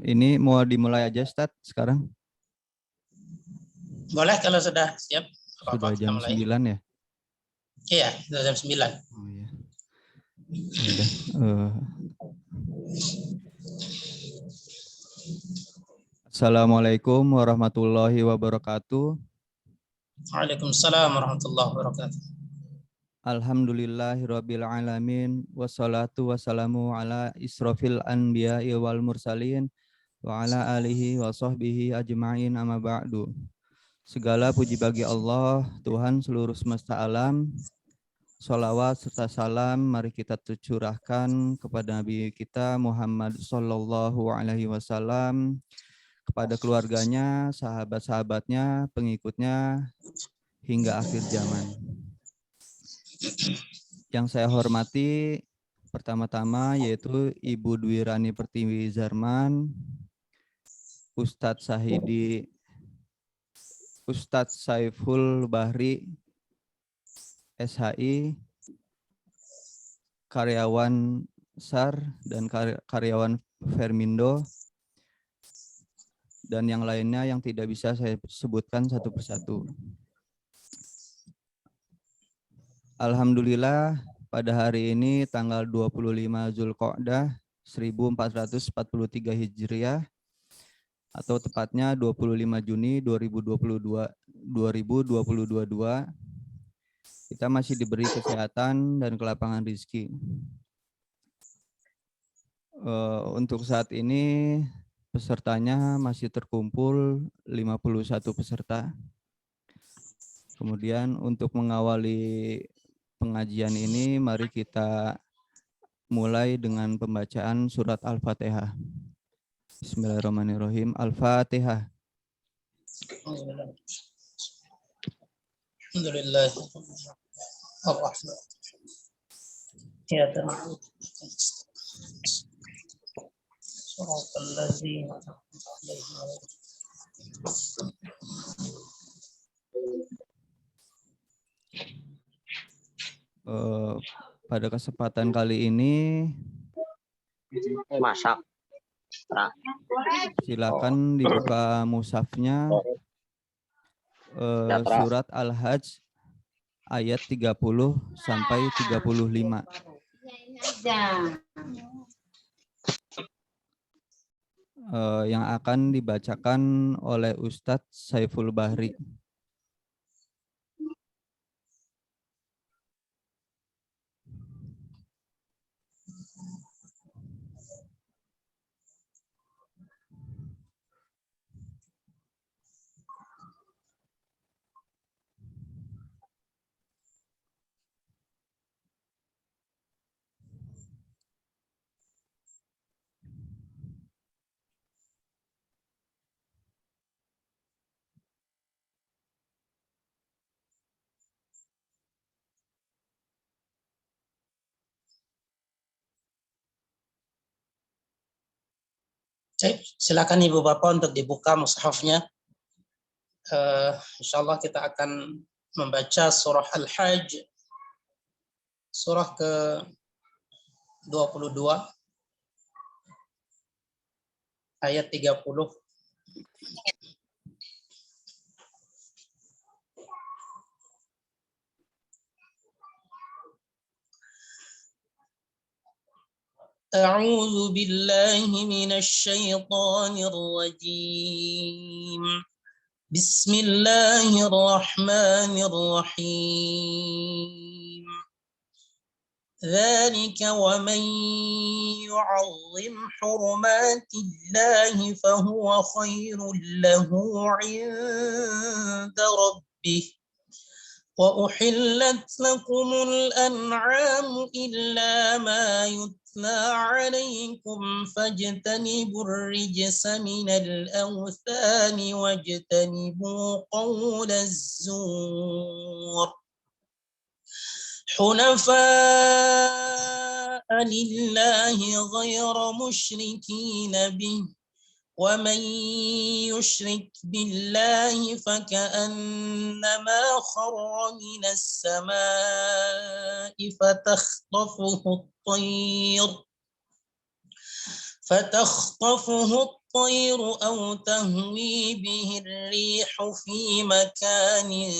Ini mau dimulai aja, Ustaz, sekarang? Boleh kalau sudah siap. Sudah jam 9 ya? Iya, sudah jam 9. Oh iya. Ya udah. Assalamualaikum warahmatullahi wabarakatuh. Waalaikumsalam warahmatullahi wabarakatuh. Alhamdulillahirabbil alamin wassalatu wassalamu ala israfil anbiya'i wal mursalin wa ala alihi wa sahbihi ajma'in amma ba'du. Segala puji bagi Allah, Tuhan seluruh semesta alam. Sholawat serta salam mari kita curahkan kepada Nabi kita Muhammad Sallallahu Alaihi Wasallam, kepada keluarganya, sahabat-sahabatnya, pengikutnya hingga akhir zaman. Yang saya hormati pertama-tama yaitu Ibu Dwi Rani Pertiwi Zarman, Ustadz Sahidi, Ustadz Saiful Bahri, SHI, karyawan SAR dan karyawan Fermindo, dan yang lainnya yang tidak bisa saya sebutkan satu persatu. Alhamdulillah pada hari ini tanggal 25 Zulqa'dah 1443 Hijriah atau tepatnya 25 Juni 2022 kita masih diberi kesehatan dan kelapangan rezeki. Untuk saat ini pesertanya masih terkumpul 51 peserta. Kemudian untuk mengawali pengajian ini, mari kita mulai dengan pembacaan surat Al-Fatihah. Bismillahirrahmanirrahim. Al-Fatihah. Alhamdulillah. Ar-Rahman. Ya ta'ala. Shiratal ladzina an'amta 'alaihim. Pada kesempatan kali ini masak. Silakan dibuka mushafnya, surat Al-Hajj ayat 30 sampai 35. Yang akan dibacakan oleh Ustadz Saiful Bahri. Silakan Ibu Bapak untuk dibuka mushafnya. Insyaallah kita akan membaca surah Al-Hajj, surah ke-22 ayat 30. أعوذ بالله من الشيطان الرجيم. بسم الله الرحمن الرحيم. ذلك ومن يعظم حرمات الله فهو خير له عند ربه وأحلت لكم الأنعام إلا ما يتلى عليكم فاجتنبوا الرجس من الأوثان واجتنبوا قول الزور حنفاء لله غير مشركين به ومن يشرك بالله فكأنما خر من السماء فتخطفه الطير فتخطفه الطير أو تهوي به الريح في مكان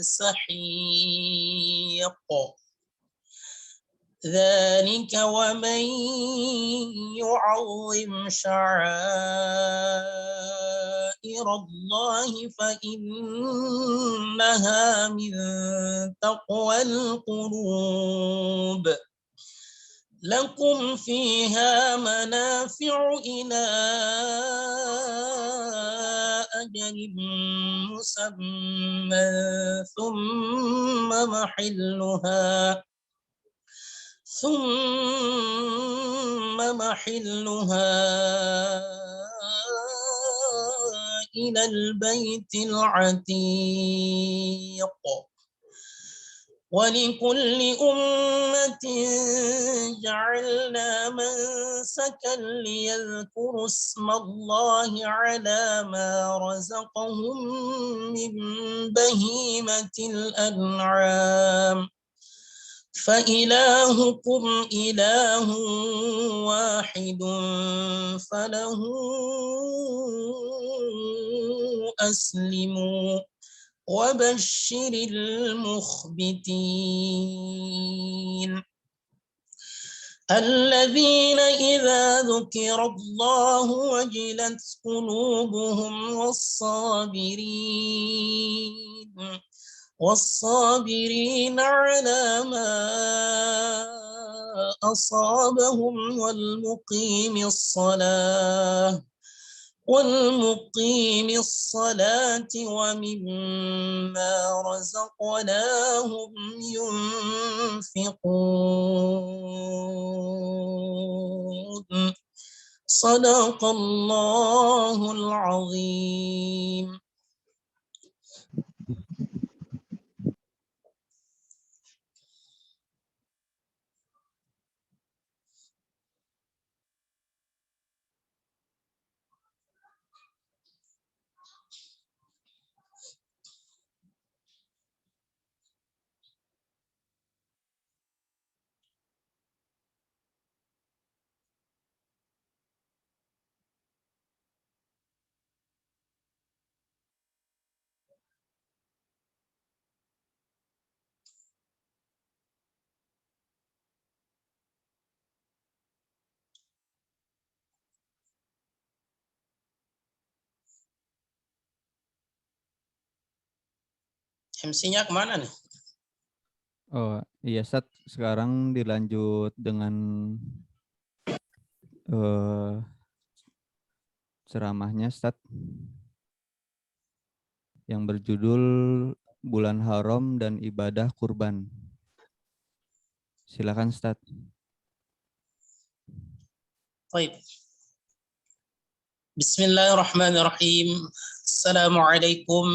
سحيق ذلك ومن يعظم شعائر الله فإنها من تقوى القلوب لكم فيها منافع إلى أجل مسمى ثم محلها إلى البيت العتيق ولكل أمة جعلنا منسكا ليذكروا اسم الله على ما رزقهم من بهيمة الأنعام فإلهكم إله واحد فله أسلموا وبشر المخبتين الذين إذا ذكر الله وجلت قلوبهم والصابرين على ما أصابهم والمقيم الصلاة ومما رزقناهم ينفقون صدق الله العظيم. MC-nya kemana nih? Oh iya, Ustaz. Sekarang dilanjut dengan ceramahnya, Ustaz, yang berjudul Bulan Haram dan Ibadah Kurban. Silakan, Ustaz. Baik. Bismillahirrahmanirrahim. Assalamualaikum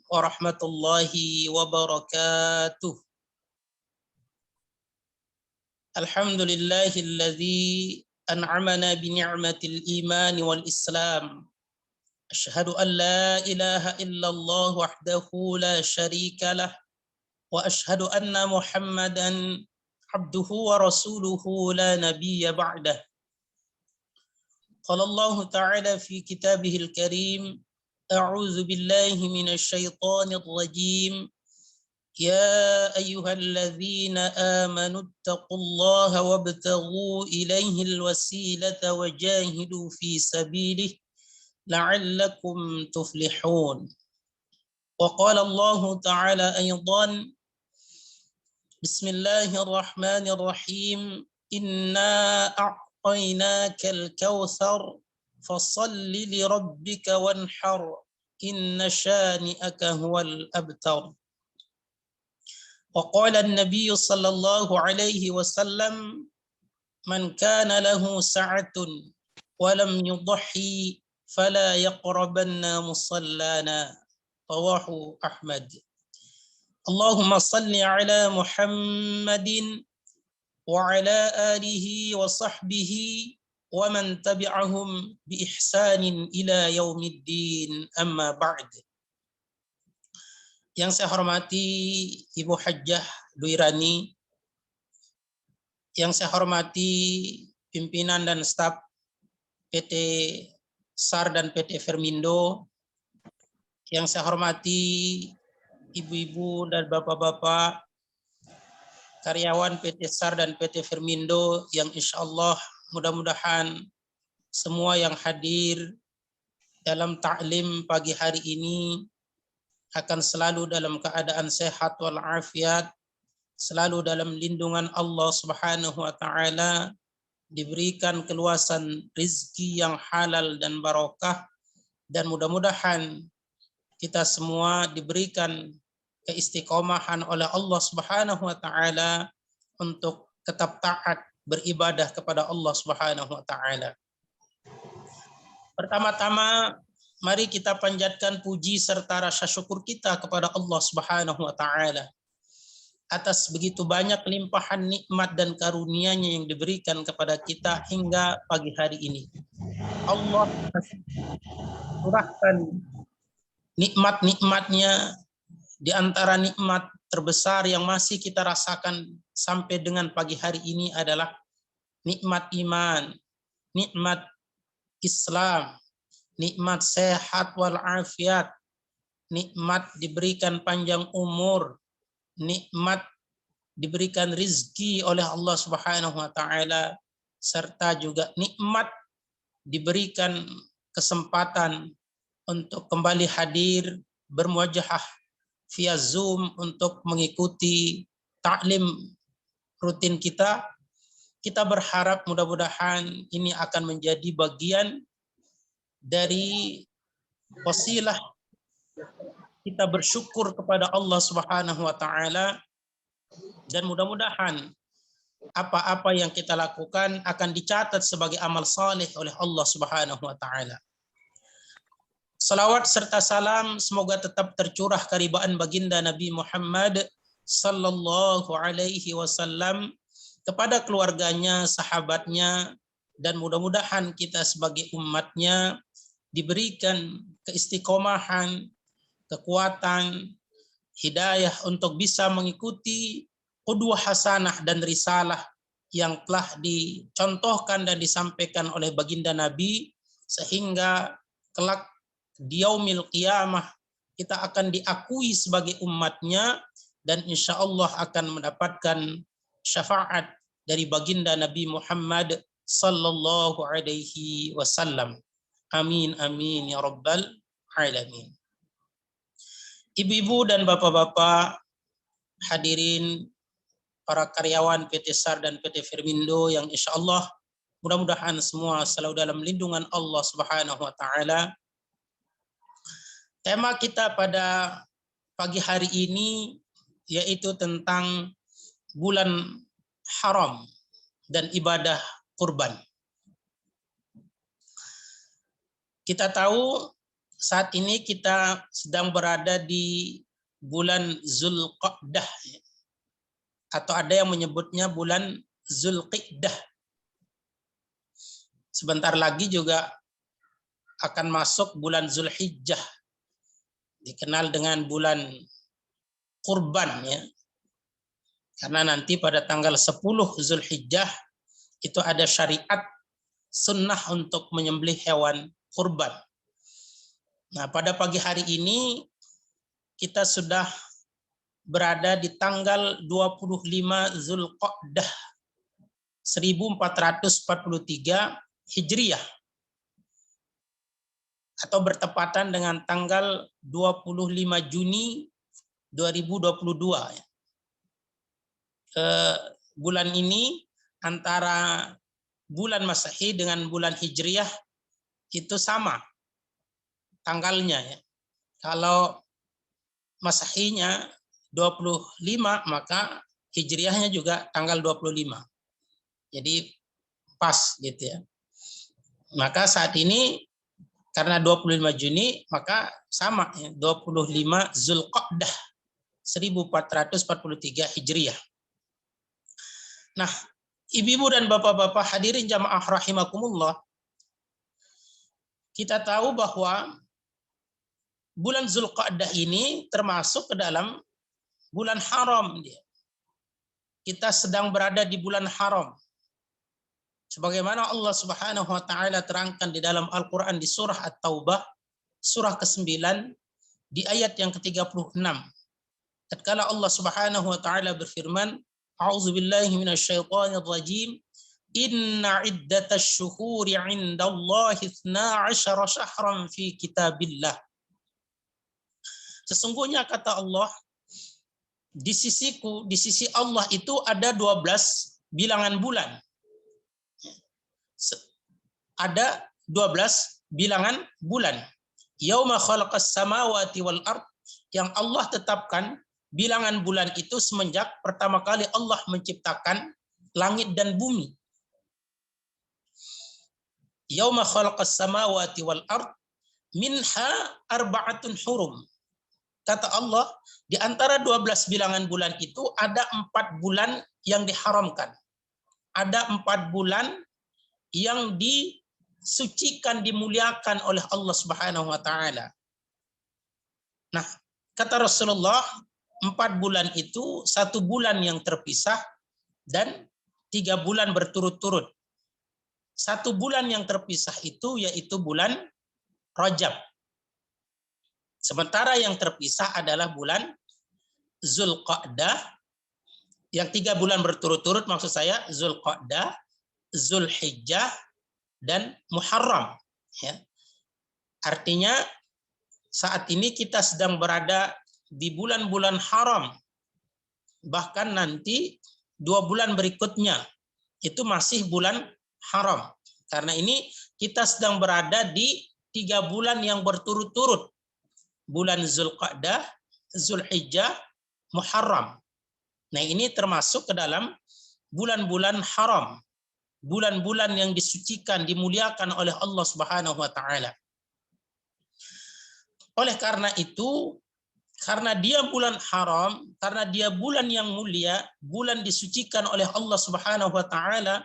warahmatullahi wabarakatuh. Alhamdulillahilladzi an'amana bi ni'matil iman wal islam. Asyhadu an la ilaha illallah wahdahu la syarika lah wa asyhadu anna Muhammadan abduhu wa rasuluhu la nabiyya ba'dah. قال الله تعالى في كتابه الكريم أعوذ بالله من الشيطان الرجيم يا أيها الذين آمنوا اتقوا الله وابتغوا إليه الوسيلة وجاهدوا في سبيله لعلكم تفلحون وقال الله تعالى أيضا بسم الله الرحمن الرحيم إنا أعطيناك الكوثر فصل لربك وانحر إن شانئك هو الأبتر وقال النبي صلى الله عليه وسلم من كان له سعة ولم يضحي فلا يقربن مصلانا رواه أحمد اللهم صل على محمد وعلى آله وصحبه ومن تبعهم بإحسان إلى يوم الدين أما بعد. Yang saya hormati Ibu Hajjah Duirani, yang saya hormati pimpinan dan staf PT SAR dan PT Fermindo, yang saya hormati ibu-ibu dan bapak-bapak karyawan PT SAR dan PT Fermindo yang insya Allah mudah-mudahan semua yang hadir dalam ta'lim pagi hari ini akan selalu dalam keadaan sehat walafiat, selalu dalam lindungan Allah Subhanahu wa taala, diberikan keluasan rizki yang halal dan barokah, dan mudah-mudahan kita semua diberikan keistiqomahan oleh Allah Subhanahu wa taala untuk tetap taat beribadah kepada Allah Subhanahu wa taala. Pertama-tama mari kita panjatkan puji serta rasa syukur kita kepada Allah Subhanahu wa taala atas begitu banyak limpahan nikmat dan karunia-Nya yang diberikan kepada kita hingga pagi hari ini. Allah curahkan nikmat-nikmat-Nya. Di antara nikmat terbesar yang masih kita rasakan sampai dengan pagi hari ini adalah nikmat iman, nikmat Islam, nikmat sehat walafiat, nikmat diberikan panjang umur, nikmat diberikan rizki oleh Allah Subhanahu wa taala, serta juga nikmat diberikan kesempatan untuk kembali hadir bermuajahah via Zoom untuk mengikuti taklim rutin kita. Kita berharap mudah-mudahan ini akan menjadi bagian dari wasilah kita bersyukur kepada Allah Subhanahu wa taala, dan mudah-mudahan apa-apa yang kita lakukan akan dicatat sebagai amal saleh oleh Allah Subhanahu wa taala. Salawat serta salam semoga tetap tercurah karibaan baginda Nabi Muhammad sallallahu alaihi wasallam kepada keluarganya, sahabatnya, dan mudah-mudahan kita sebagai umatnya diberikan keistiqomahan, kekuatan, hidayah untuk bisa mengikuti qudwah hasanah dan risalah yang telah dicontohkan dan disampaikan oleh baginda Nabi, sehingga kelak di yaumil qiyamah kita akan diakui sebagai umatnya dan insya Allah akan mendapatkan syafaat dari baginda Nabi Muhammad sallallahu alaihi wasallam. Amin amin ya rabbal alamin. Ibu-ibu dan bapak-bapak hadirin, para karyawan PT SAR dan PT Fermindo yang insya Allah mudah-mudahan semua selalu dalam lindungan Allah Subhanahu wa taala. Tema kita pada pagi hari ini yaitu tentang bulan haram dan ibadah kurban. Kita tahu saat ini kita sedang berada di bulan Zulqa'dah, atau ada yang menyebutnya bulan Zulqidah. Sebentar lagi juga akan masuk bulan Zulhijjah, dikenal dengan bulan kurban ya. Karena nanti pada tanggal 10 Zulhijjah itu ada syariat sunnah untuk menyembelih hewan kurban. Nah, pada pagi hari ini kita sudah berada di tanggal 25 Zulqa'dah 1443 Hijriah, atau bertepatan dengan tanggal 25 Juni 2022. Bulan ini antara bulan Masehi dengan bulan Hijriah itu sama tanggalnya ya. Kalau Masehinya 25, maka Hijriahnya juga tanggal 25. Jadi pas gitu ya. Maka saat ini karena 25 Juni maka sama ya, 25 Zulqa'dah 1443 Hijriah. Nah, ibu-ibu dan bapak-bapak hadirin jamaah rahimakumullah, kita tahu bahwa bulan Zulqa'dah ini termasuk ke dalam bulan haram dia. Kita sedang berada di bulan haram. Sebagaimana Allah Subhanahu wa taala terangkan di dalam Al-Qur'an di surah At-Taubah, surah ke-9 di ayat yang ke-36. Tatkala Allah Subhanahu wa taala berfirman, A'udzubillahi minasyaitonir rajim. Inna iddatasy syuhuri 'indallahi 12 syahran fi kitabillah. Sesungguhnya kata Allah, di sisiku, di sisi Allah itu ada 12 bilangan bulan. Ada 12 bilangan bulan. Yauma khalaqas samawati wal ard, yang Allah tetapkan bilangan bulan itu semenjak pertama kali Allah menciptakan langit dan bumi. Yauma khalaqas samawati wal ard minha arba'atun hurum. Kata Allah, di antara 12 bilangan bulan itu ada 4 bulan yang diharamkan. Ada 4 bulan yang disucikan, dimuliakan oleh Allah Subhanahu wa taala. Nah, kata Rasulullah, 4 bulan itu 1 bulan yang terpisah dan 3 bulan berturut-turut. 1 bulan yang terpisah itu yaitu bulan Rajab. Sementara yang terpisah adalah bulan Zulqa'dah, yang 3 bulan berturut-turut maksud saya Zulqa'dah, Zulhijjah, dan Muharram. Ya. Artinya saat ini kita sedang berada di bulan-bulan haram. Bahkan nanti 2 bulan berikutnya itu masih bulan haram. Karena ini kita sedang berada di 3 bulan yang berturut-turut. Bulan Zulqa'dah, Zulhijjah, Muharram. Nah, ini termasuk ke dalam bulan-bulan haram. Bulan-bulan yang disucikan, dimuliakan oleh Allah Subhanahu wa taala. Oleh karena itu, karena dia bulan haram, karena dia bulan yang mulia, bulan disucikan oleh Allah Subhanahu wa taala,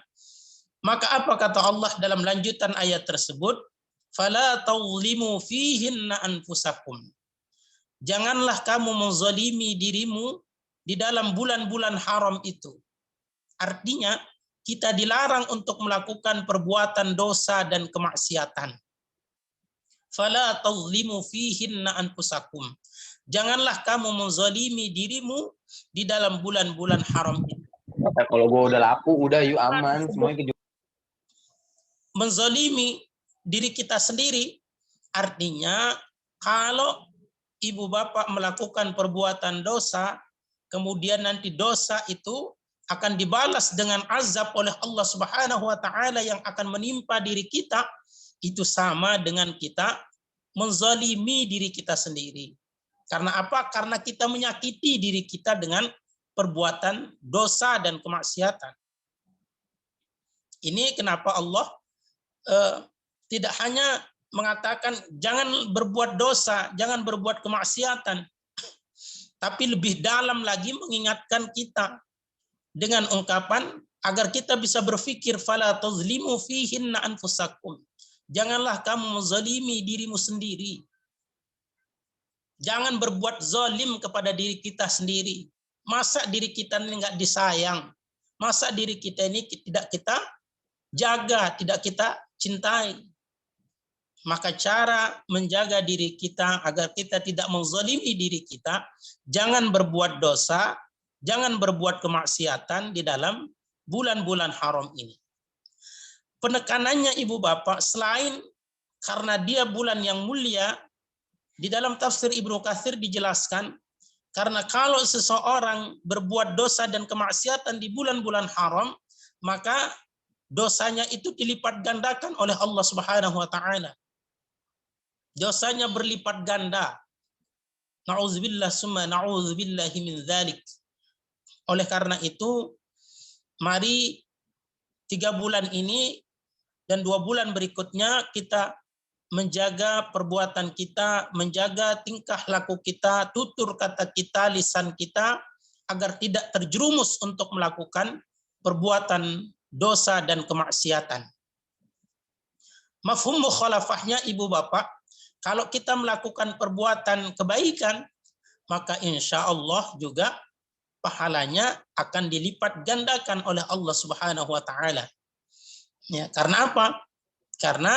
maka apa kata Allah dalam lanjutan ayat tersebut? Fala taulimu fihinna anfusakum. Janganlah kamu menzalimi dirimu di dalam bulan-bulan haram itu. Artinya, kita dilarang untuk melakukan perbuatan dosa dan kemaksiatan. Fala taulimu fihinna anfusakum. Janganlah kamu menzalimi dirimu di dalam bulan-bulan haram itu. Kalau gue udah laku, udah yuk aman. Semuanya menzalimi diri kita sendiri, artinya kalau ibu bapak melakukan perbuatan dosa, kemudian nanti dosa itu akan dibalas dengan azab oleh Allah Subhanahu wa taala yang akan menimpa diri kita, itu sama dengan kita menzalimi diri kita sendiri. Karena apa? Karena kita menyakiti diri kita dengan perbuatan dosa dan kemaksiatan. Ini kenapa Allah tidak hanya mengatakan jangan berbuat dosa, jangan berbuat kemaksiatan, tapi lebih dalam lagi mengingatkan kita dengan ungkapan agar kita bisa berpikir fala tazlimu fihinna anfusakum. Janganlah kamu menzalimi dirimu sendiri. Jangan berbuat zalim kepada diri kita sendiri. Masa diri kita ini enggak disayang? Masa diri kita ini tidak kita jaga, tidak kita cintai? Maka cara menjaga diri kita agar kita tidak menzalimi diri kita, jangan berbuat dosa, jangan berbuat kemaksiatan di dalam bulan-bulan haram ini. Penekanannya ibu bapak, selain karena dia bulan yang mulia, di dalam tafsir Ibnu Katsir dijelaskan, karena kalau seseorang berbuat dosa dan kemaksiatan di bulan-bulan haram, maka dosanya itu dilipat gandakan oleh Allah Subhanahu wa taala. Dosanya berlipat ganda. Na'udzubillah summa na'udzubillahi min dzalik. Oleh karena itu, mari 3 bulan ini dan 2 bulan berikutnya kita menjaga perbuatan kita, menjaga tingkah laku kita, tutur kata kita, lisan kita, agar tidak terjerumus untuk melakukan perbuatan dosa dan kemaksiatan. Mafhum mukhalafahnya ibu bapak, kalau kita melakukan perbuatan kebaikan, maka insya Allah juga pahalanya akan dilipat gandakan oleh Allah Subhanahu wa taala. Ya, karena apa? Karena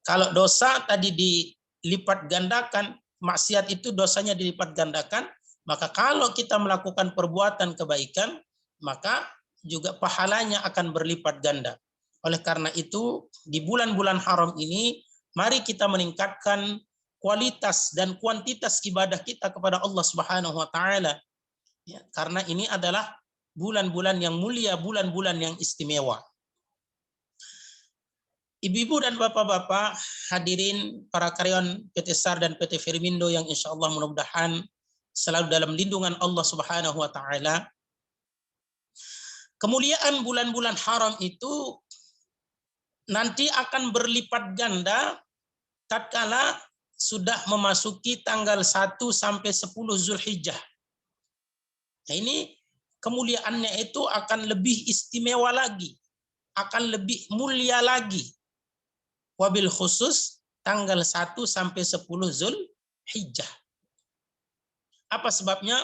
kalau dosa tadi dilipat gandakan, maksiat itu dosanya dilipat gandakan, maka kalau kita melakukan perbuatan kebaikan, maka juga pahalanya akan berlipat ganda. Oleh karena itu, di bulan-bulan haram ini, mari kita meningkatkan kualitas dan kuantitas ibadah kita kepada Allah Subhanahu wa taala. Ya, karena ini adalah bulan-bulan yang mulia, bulan-bulan yang istimewa. Ibu-ibu dan bapak-bapak, hadirin para karyawan PT SAR dan PT Firmindo yang insya Allah mudah-mudahan selalu dalam lindungan Allah Subhanahu wa taala. Kemuliaan bulan-bulan haram itu nanti akan berlipat ganda tatkala sudah memasuki tanggal 1 sampai 10 Zulhijjah. Nah, ini kemuliaannya itu akan lebih istimewa lagi, akan lebih mulia lagi. Wabil khusus tanggal 1 sampai 10 Zulhijjah. Apa sebabnya?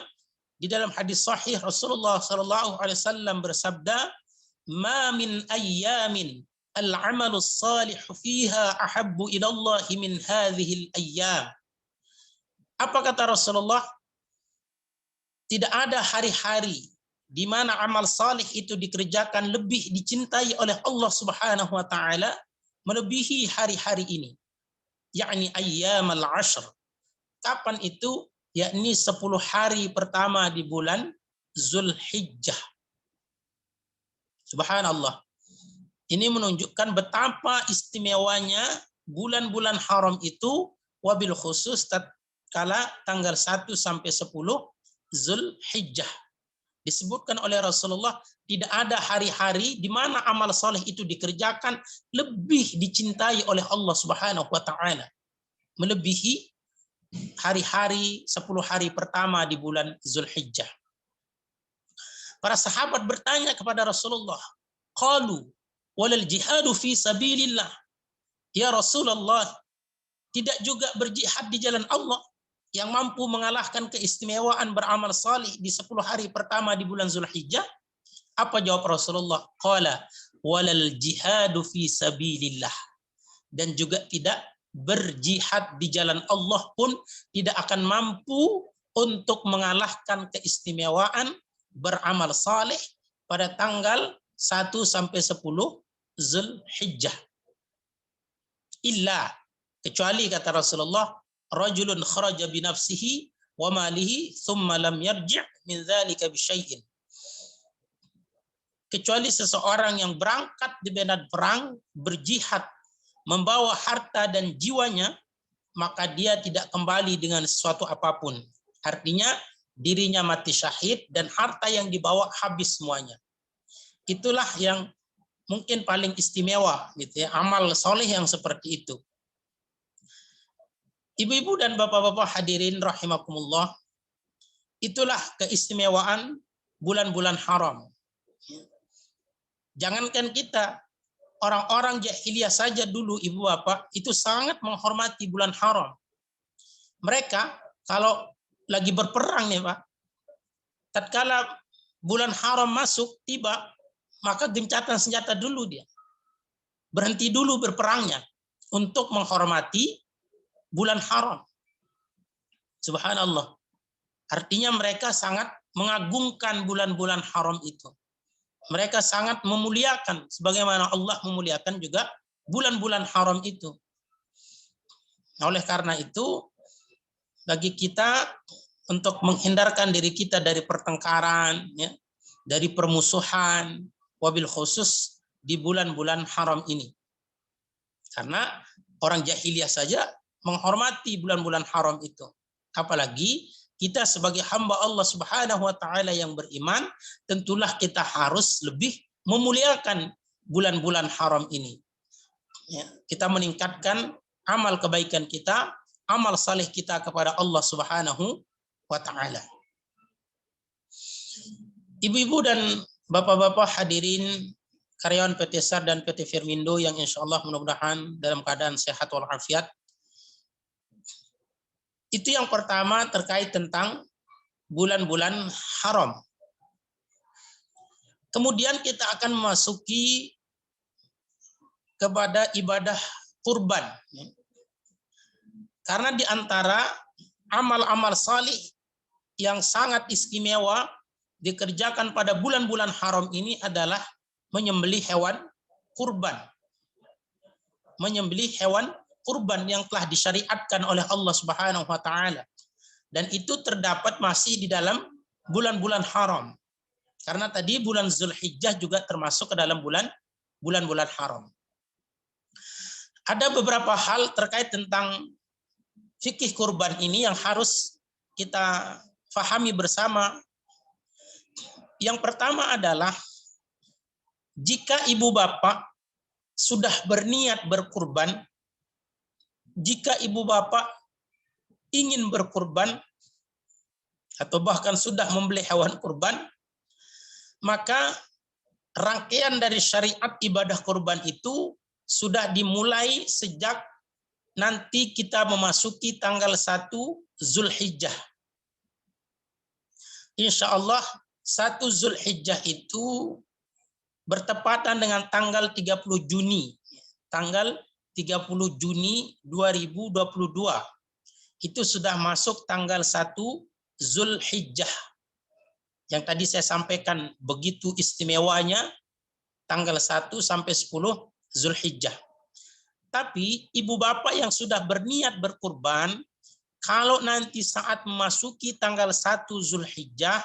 Di dalam hadis sahih Rasulullah sallallahu alaihi wasallam bersabda, "Ma min ayyamin al-'amalu salih fiha ahabbu ila Allah min hadhihi al-ayyam." Apa kata Rasulullah? Tidak ada hari-hari di mana amal salih itu dikerjakan lebih dicintai oleh Allah Subhanahu wa taala melebihi hari-hari ini, yakni ayyamal ashr. Kapan itu? Yakni 10 hari pertama di bulan Zulhijjah. Subhanallah. Ini menunjukkan betapa istimewanya bulan-bulan haram itu, wabil khusus tatkala tanggal 1 sampai 10 Zulhijjah. Disebutkan oleh Rasulullah, tidak ada hari-hari di mana amal soleh itu dikerjakan lebih dicintai oleh Allah Subhanahu wa taala melebihi hari-hari 10 hari pertama di bulan Zulhijjah. Para sahabat bertanya kepada Rasulullah, qalu walal jihadu fi sabilillah. Ya Rasulullah, tidak juga berjihad di jalan Allah yang mampu mengalahkan keistimewaan beramal salih di 10 hari pertama di bulan Zulhijjah? Apa jawab Rasulullah? Qala walal jihadu fi sabilillah. Dan juga tidak berjihad di jalan Allah pun tidak akan mampu untuk mengalahkan keistimewaan beramal saleh pada tanggal 1 sampai 10 Zulhijjah. Illa, kecuali kata Rasulullah, rajulun kharaja bi nafsihi wa malihi thumma lam yarji' min dzalika bi syai'in. Kecuali seseorang yang berangkat di medan perang, berjihad, membawa harta dan jiwanya, maka dia tidak kembali dengan sesuatu apapun. Artinya dirinya mati syahid dan harta yang dibawa habis semuanya. Itulah yang mungkin paling istimewa, gitu ya, amal soleh yang seperti itu. Ibu-ibu dan bapak-bapak hadirin rahimakumullah, itulah keistimewaan bulan-bulan haram. Jangankan kita, orang-orang jahiliyah saja dulu, ibu bapak, itu sangat menghormati bulan haram. Mereka kalau lagi berperang nih Pak, tatkala bulan haram masuk, tiba, maka gencatan senjata dulu dia. Berhenti dulu berperangnya untuk menghormati bulan haram. Subhanallah. Artinya mereka sangat mengagungkan bulan-bulan haram itu. Mereka sangat memuliakan sebagaimana Allah memuliakan juga bulan-bulan haram itu. Nah, oleh karena itu, bagi kita untuk menghindarkan diri kita dari pertengkaran, ya, dari permusuhan, wabil khusus di bulan-bulan haram ini. Karena orang jahiliyah saja menghormati bulan-bulan haram itu. Apalagi kita sebagai hamba Allah Subhanahu wa taala yang beriman, tentulah kita harus lebih memuliakan bulan-bulan haram ini. Ya, kita meningkatkan amal kebaikan kita, amal saleh kita kepada Allah Subhanahu wa taala. Ibu-ibu dan bapak-bapak hadirin karyawan PT SAR dan PT Firmindo yang insya Allah mudah-mudahan dalam keadaan sehat walafiat. Itu yang pertama terkait tentang bulan-bulan haram. Kemudian kita akan memasuki kepada ibadah kurban. Karena di antara amal-amal salih yang sangat istimewa dikerjakan pada bulan-bulan haram ini adalah menyembelih hewan kurban. Menyembelih hewan kurban yang telah disyariatkan oleh Allah Subhanahu wa taala. Dan itu terdapat masih di dalam bulan-bulan haram. Karena tadi bulan Zulhijjah juga termasuk ke dalam bulan-bulan haram. Ada beberapa hal terkait tentang fikih kurban ini yang harus kita fahami bersama. Yang pertama adalah jika ibu bapak sudah berniat berkurban, jika ibu bapak ingin berkurban atau bahkan sudah membeli hewan kurban, maka rangkaian dari syariat ibadah kurban itu sudah dimulai sejak nanti kita memasuki tanggal 1 Zulhijjah. Insya Allah 1 Zulhijjah itu bertepatan dengan tanggal 30 Juni. Tanggal 30 Juni 2022. Itu sudah masuk tanggal 1 Zulhijjah. Yang tadi saya sampaikan begitu istimewanya tanggal 1 sampai 10 Zulhijjah. Tapi ibu bapak yang sudah berniat berkurban, kalau nanti saat memasuki tanggal 1 Zulhijjah,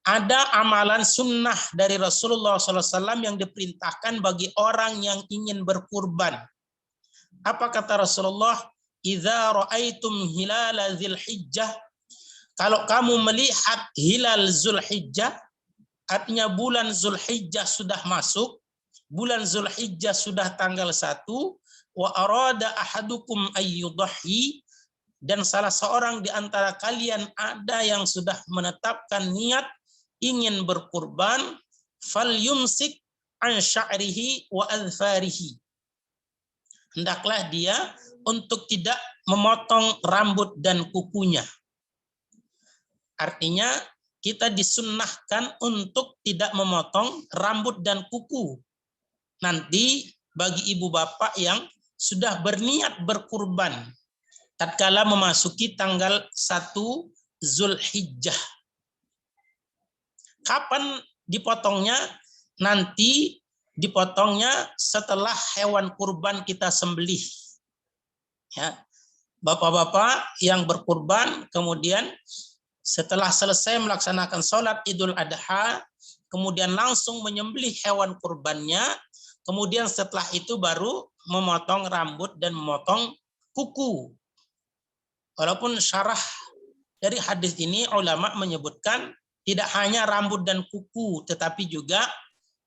ada amalan sunnah dari Rasulullah SAW yang diperintahkan bagi orang yang ingin berkurban. Apa kata Rasulullah? Idza ra'aitum hilal Zulhijjah, kalau kamu melihat hilal Zulhijjah, artinya bulan Zulhijjah sudah masuk, bulan Zulhijjah sudah tanggal 1, wa arada ahadukum ayyudhi, dan salah seorang di antara kalian ada yang sudah menetapkan niat ingin berkurban, falyumsik an sya'rihi wa adfarihi. Hendaklah dia untuk tidak memotong rambut dan kukunya. Artinya kita disunnahkan untuk tidak memotong rambut dan kuku. Nanti bagi ibu bapak yang sudah berniat berkurban tatkala memasuki tanggal 1 Zulhijjah. Kapan dipotongnya? Nanti dipotongnya setelah hewan kurban kita sembelih. Ya. Bapak-bapak yang berkurban kemudian setelah selesai melaksanakan sholat Idul Adha, kemudian langsung menyembelih hewan kurbannya, kemudian setelah itu baru memotong rambut dan memotong kuku. Walaupun syarah dari hadis ini ulama menyebutkan tidak hanya rambut dan kuku, tetapi juga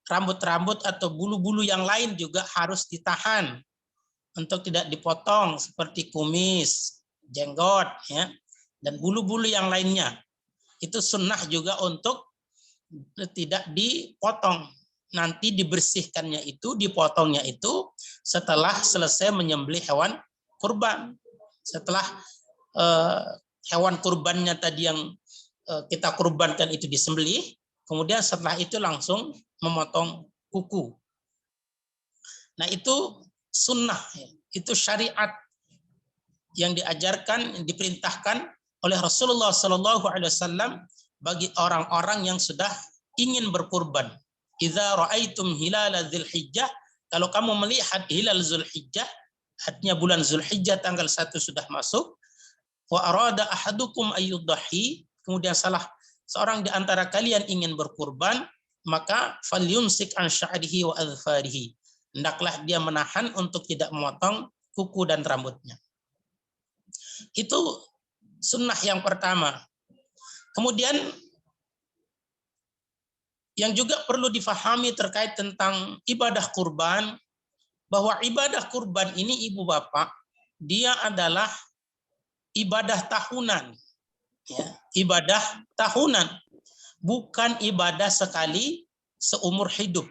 rambut-rambut atau bulu-bulu yang lain juga harus ditahan untuk tidak dipotong seperti kumis, jenggot, ya, dan bulu-bulu yang lainnya. Itu sunnah juga untuk tidak dipotong. Nanti dibersihkannya itu, dipotongnya itu setelah selesai menyembelih hewan kurban. Setelah hewan kurbannya tadi yang kita kurbankan itu disembelih, kemudian setelah itu langsung memotong kuku. Nah itu sunnah, itu syariat yang diajarkan, diperintahkan oleh Rasulullah SAW bagi orang-orang yang sudah ingin berkurban. Idza ra'aitum hilal Zulhijjah, kalau kamu melihat hilal Zulhijjah, artinya bulan Zulhijjah tanggal 1 sudah masuk, wa arada ahadukum ayyudhi, kemudian salah seorang di antara kalian ingin berkurban, maka falyumsik an sya'rihi wa adfarihi. Hendaklah dia menahan untuk tidak memotong kuku dan rambutnya. Itu sunnah yang pertama. Kemudian yang juga perlu difahami terkait tentang ibadah kurban, bahwa ibadah kurban ini ibu bapak, dia adalah ibadah tahunan. Ya, ibadah tahunan, bukan ibadah sekali seumur hidup.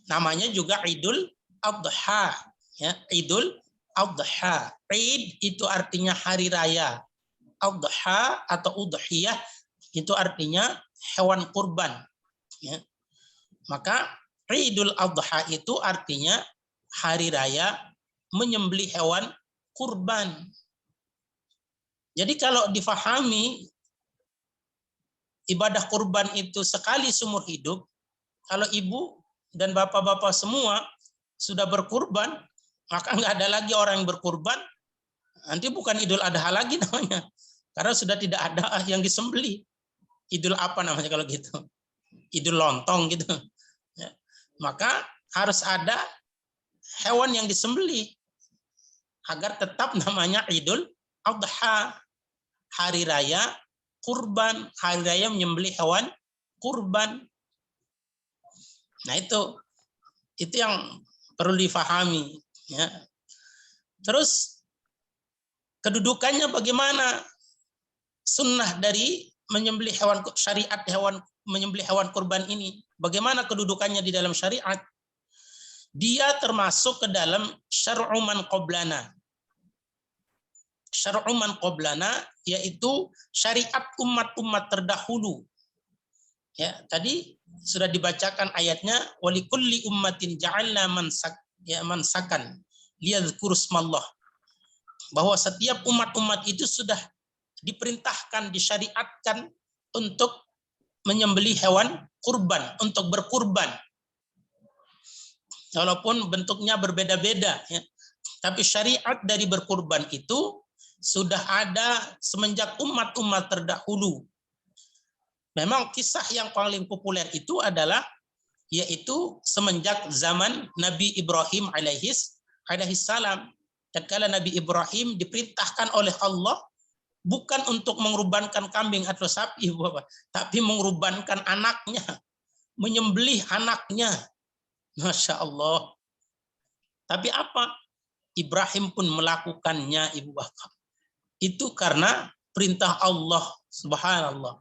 Namanya juga Idul Adha, ya, Idul Adha. Id itu artinya hari raya. Adha atau udhiyah itu artinya hewan kurban. Ya. Maka Idul Adha itu artinya hari raya menyembelih hewan kurban. Jadi kalau difahami ibadah kurban itu sekali seumur hidup, kalau ibu dan bapak-bapak semua sudah berkurban, maka nggak ada lagi orang yang berkurban. Nanti bukan Idul Adha lagi namanya, karena sudah tidak ada yang disembelih. Idul apa namanya kalau gitu? Idul lontong gitu. Ya. Maka harus ada hewan yang disembelih agar tetap namanya Idul Adha, hari raya kurban, hari raya menyembelih hewan kurban. Nah itu yang perlu difahami. Ya. Terus kedudukannya bagaimana? Sunnah dari menyembelih hewan, syariat hewan menyembelih hewan kurban ini, bagaimana kedudukannya di dalam syariat? Dia termasuk ke dalam syar'u man qablana. Syar'u man qablana yaitu syariat umat-umat terdahulu. Ya, tadi sudah dibacakan ayatnya, walikulli ummatin ja'alna mansakan liyadhkuru smallah. Bahwa setiap umat-umat itu sudah diperintahkan, disyariatkan untuk menyembelih hewan kurban, untuk berkurban. Walaupun bentuknya berbeda-beda, ya. Tapi syariat dari berkurban itu sudah ada semenjak umat-umat terdahulu. Memang kisah yang paling populer itu adalah yaitu semenjak zaman Nabi Ibrahim alaihi salam. Tatkala Nabi Ibrahim diperintahkan oleh Allah bukan untuk mengurbankan kambing atau sapi, Bapak, tapi mengurbankan anaknya, menyembelih anaknya. Masya Allah. Tapi apa? Ibrahim pun melakukannya, Ibu Bapak. Itu karena perintah Allah, subhanallah.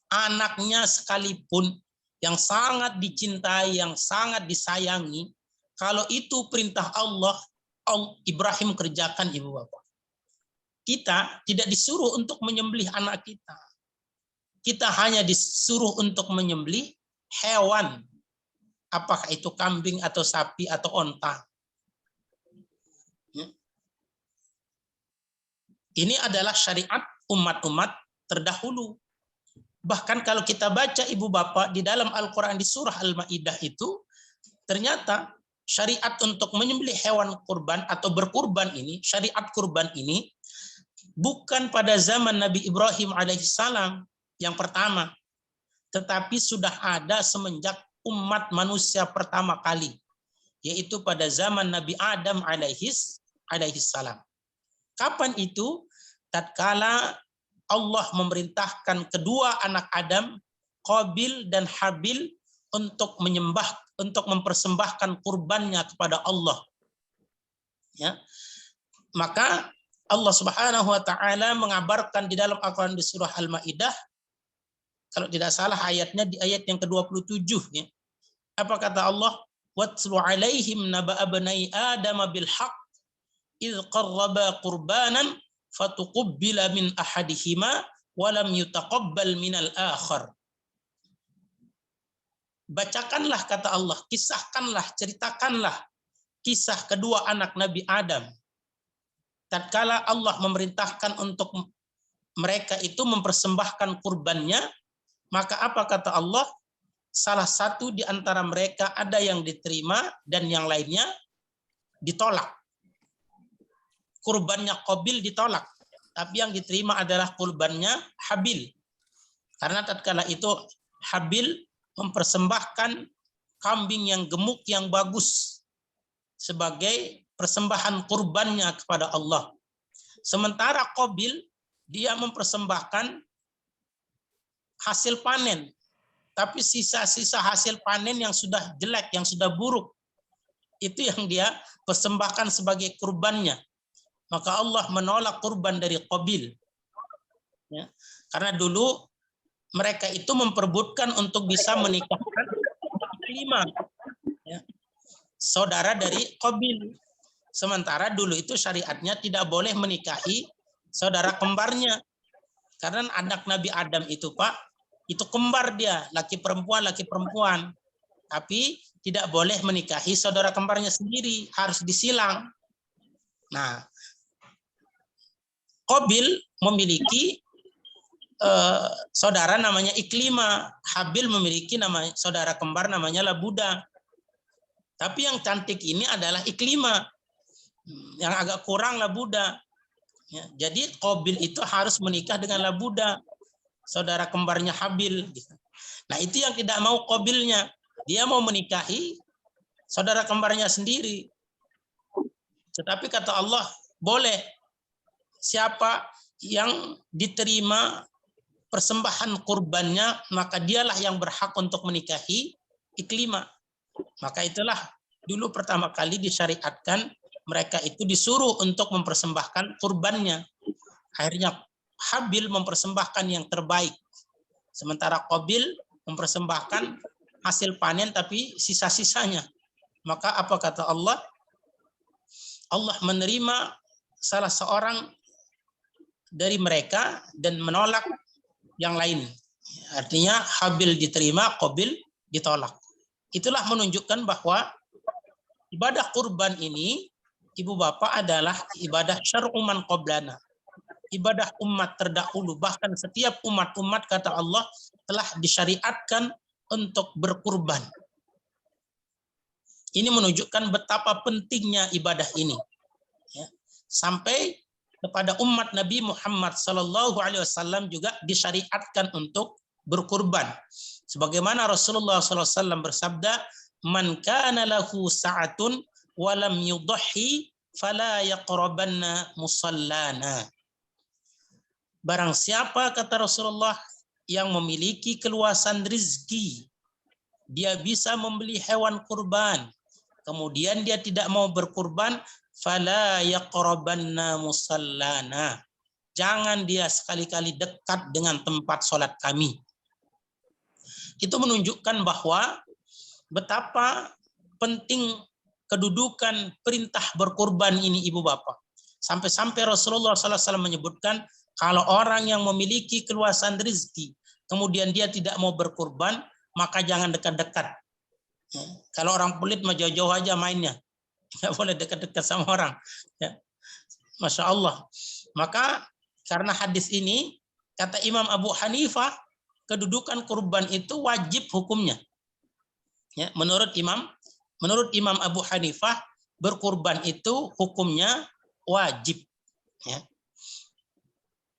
Anaknya sekalipun yang sangat dicintai, yang sangat disayangi, kalau itu perintah Allah, Ibrahim kerjakan, Ibu Bapak. Kita tidak disuruh untuk menyembelih anak kita. Kita hanya disuruh untuk menyembelih hewan. Apakah itu kambing atau sapi atau onta. Ini adalah syariat umat-umat terdahulu. Bahkan kalau kita baca Ibu Bapak di dalam Al-Quran di surah Al-Ma'idah itu, ternyata syariat untuk menyembelih hewan kurban atau berkurban ini, syariat kurban ini, bukan pada zaman Nabi Ibrahim alaihissalam yang pertama, tetapi sudah ada semenjak umat manusia pertama kali, yaitu pada zaman Nabi Adam alaihissalam. Kapan itu? Tatkala Allah memerintahkan kedua anak Adam, Qabil dan Habil, untuk mempersembahkan kurbannya kepada Allah. Ya. Maka Allah Subhanahu wa taala mengabarkan di dalam Al-Qur'an di surah Al-Maidah, kalau tidak salah ayatnya di ayat yang ke-27 ya. Apa kata Allah? Watlu alaihim naba'a bani Adam bil haqq idz qarraba qurbanan fatuqabbala min ahadihima wa lam yutaqabbal minal akhar. Bacakanlah kata Allah, kisahkanlah, ceritakanlah kisah kedua anak Nabi Adam. Tatkala Allah memerintahkan untuk mereka itu mempersembahkan kurbannya, maka apa kata Allah? Salah satu di antara mereka ada yang diterima dan yang lainnya ditolak. Kurbannya Qabil ditolak, tapi yang diterima adalah kurbannya Habil. Karena tatkala itu Habil mempersembahkan kambing yang gemuk yang bagus sebagai persembahan kurbannya kepada Allah. Sementara Qabil dia mempersembahkan hasil panen, tapi sisa-sisa hasil panen yang sudah jelek, yang sudah buruk, itu yang dia persembahkan sebagai kurbannya. Maka Allah menolak kurban dari Qabil. Ya. Karena dulu mereka itu memperebutkan untuk bisa menikahkan 5 ya, saudara dari Qabil. Sementara dulu itu syariatnya tidak boleh menikahi saudara kembarnya. Karena anak Nabi Adam itu Pak, itu kembar dia, laki perempuan. Tapi tidak boleh menikahi saudara kembarnya sendiri, harus disilang. Nah, Qabil memiliki saudara namanya Iklima, Habil memiliki saudara kembar namanya Labuda. Tapi yang cantik ini adalah Iklima, yang agak kurang Labuda. Ya, jadi Qabil itu harus menikah dengan Labuda, saudara kembarnya Habil. Nah, itu yang tidak mau Qabilnya. Dia mau menikahi saudara kembarnya sendiri. Tetapi kata Allah, boleh. Siapa yang diterima persembahan kurbannya, maka dialah yang berhak untuk menikahi Iklima. Maka itulah dulu pertama kali disyariatkan mereka itu disuruh untuk mempersembahkan kurbannya. Akhirnya Habil mempersembahkan yang terbaik. Sementara Qabil mempersembahkan hasil panen tapi sisa-sisanya. Maka apa kata Allah? Allah menerima salah seorang dari mereka dan menolak yang lain. Artinya Habil diterima, Qabil ditolak. Itulah menunjukkan bahwa ibadah kurban ini, ibu bapak, adalah ibadah syar'u man qablana. Ibadah umat terdahulu, bahkan setiap umat-umat kata Allah telah disyariatkan untuk berkurban. Ini menunjukkan betapa pentingnya ibadah ini. Ya. Sampai kepada umat Nabi Muhammad SAW juga disyariatkan untuk berkurban. Sebagaimana Rasulullah SAW bersabda, "Man kana lahu sa'atun wa lam yudhi fala yaqrabanna musallana." Barang siapa, kata Rasulullah, yang memiliki keluasan rezeki, dia bisa membeli hewan kurban, kemudian dia tidak mau berkurban, fala yaqrabanna musallana. Jangan dia sekali-kali dekat dengan tempat sholat kami. Itu menunjukkan bahwa betapa penting kedudukan perintah berkurban ini, ibu bapak. Sampai-sampai Rasulullah SAW menyebutkan, kalau orang yang memiliki keluasan rezeki, kemudian dia tidak mau berkurban, maka jangan dekat-dekat. Ya. Kalau orang pelit mah jauh-jauh aja mainnya. Tidak boleh dekat-dekat sama orang. Ya. Masya Allah. Maka karena hadis ini, kata Imam Abu Hanifah, kedudukan kurban itu wajib hukumnya. Ya. Menurut Imam Abu Hanifah, berkurban itu hukumnya wajib. Ya.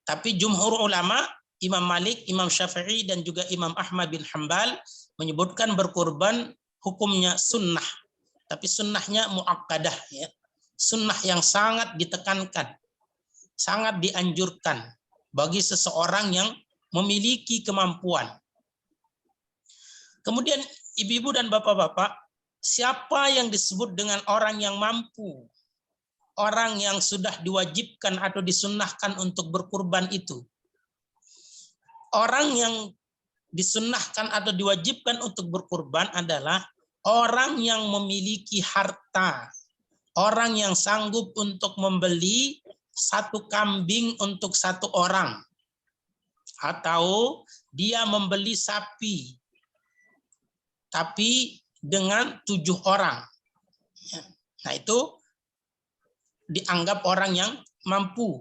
Tapi jumhur ulama, Imam Malik, Imam Syafi'i, dan juga Imam Ahmad bin Hanbal menyebutkan berkurban hukumnya sunnah. Tapi sunnahnya muakkadah, ya. Sunnah yang sangat ditekankan, sangat dianjurkan bagi seseorang yang memiliki kemampuan. Kemudian ibu-ibu dan bapak-bapak, siapa yang disebut dengan orang yang mampu? Orang yang sudah diwajibkan atau disunnahkan untuk berkurban itu. Orang yang disunnahkan atau diwajibkan untuk berkurban adalah orang yang memiliki harta. Orang yang sanggup untuk membeli satu kambing untuk satu orang. Atau dia membeli sapi. Tapi dengan 7 orang. Nah, itu dianggap orang yang mampu.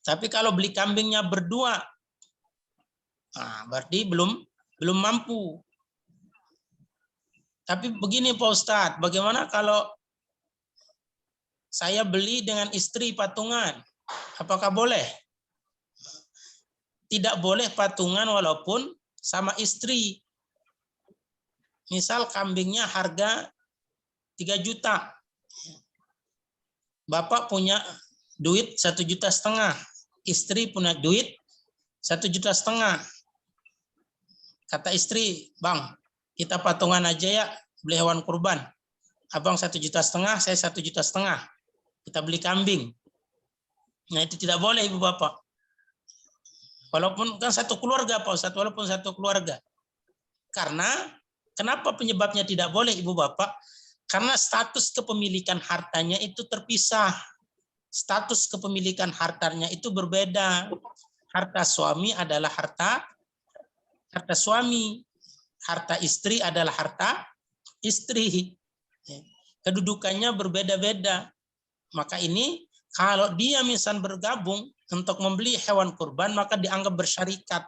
Tapi kalau beli kambingnya berdua, nah, berarti belum mampu. Tapi begini Pak Ustadz, bagaimana kalau saya beli dengan istri patungan? Apakah boleh? Tidak boleh patungan walaupun sama istri. Misal kambingnya harga 3 juta. Bapak punya duit 1,5 juta, istri punya duit 1,5 juta. Kata istri, "Bang, kita patungan aja ya, beli hewan kurban. Abang 1,5 juta, saya 1,5 juta. Kita beli kambing." Nah, itu tidak boleh ibu bapak. Walaupun kan satu keluarga Pak Ustadz, walaupun satu keluarga. Karena kenapa penyebabnya tidak boleh ibu bapak? Karena status kepemilikan hartanya itu terpisah. Status kepemilikan hartanya itu berbeda. Harta suami adalah harta suami. harta istri adalah harta istri. Kedudukannya berbeda-beda. Maka ini kalau dia misal bergabung untuk membeli hewan kurban, maka dianggap bersyarikat.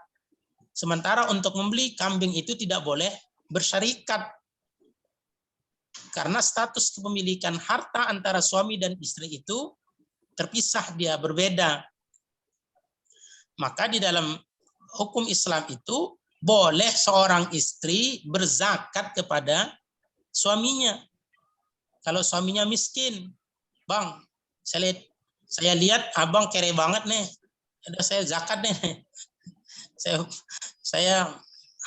Sementara untuk membeli kambing itu tidak boleh bersyarikat. Karena status kepemilikan harta antara suami dan istri itu terpisah, dia berbeda. Maka di dalam hukum Islam itu boleh seorang istri berzakat kepada suaminya. Kalau suaminya miskin, bang, saya lihat abang kere banget nih, ada saya zakat nih, saya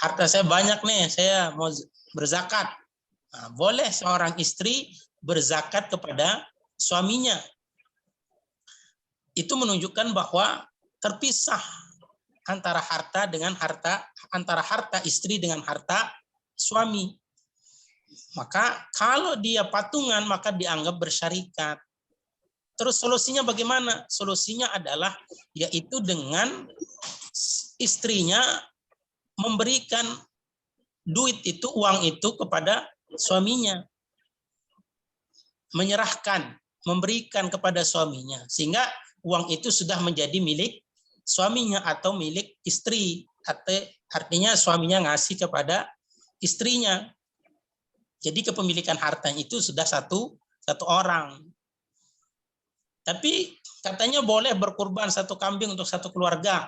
harta saya banyak nih, saya mau berzakat. Nah, boleh seorang istri berzakat kepada suaminya. Itu menunjukkan bahwa terpisah antara harta dengan harta, antara harta istri dengan harta suami. Maka kalau dia patungan maka dianggap bersyarikat. Terus solusinya bagaimana? Solusinya adalah yaitu dengan istrinya memberikan duit itu, uang itu kepada suaminya. Menyerahkan, memberikan kepada suaminya. Sehingga uang itu sudah menjadi milik suaminya atau milik istri. Artinya suaminya ngasih kepada istrinya. Jadi kepemilikan hartanya itu sudah satu orang. Tapi katanya boleh berkurban satu kambing untuk satu keluarga.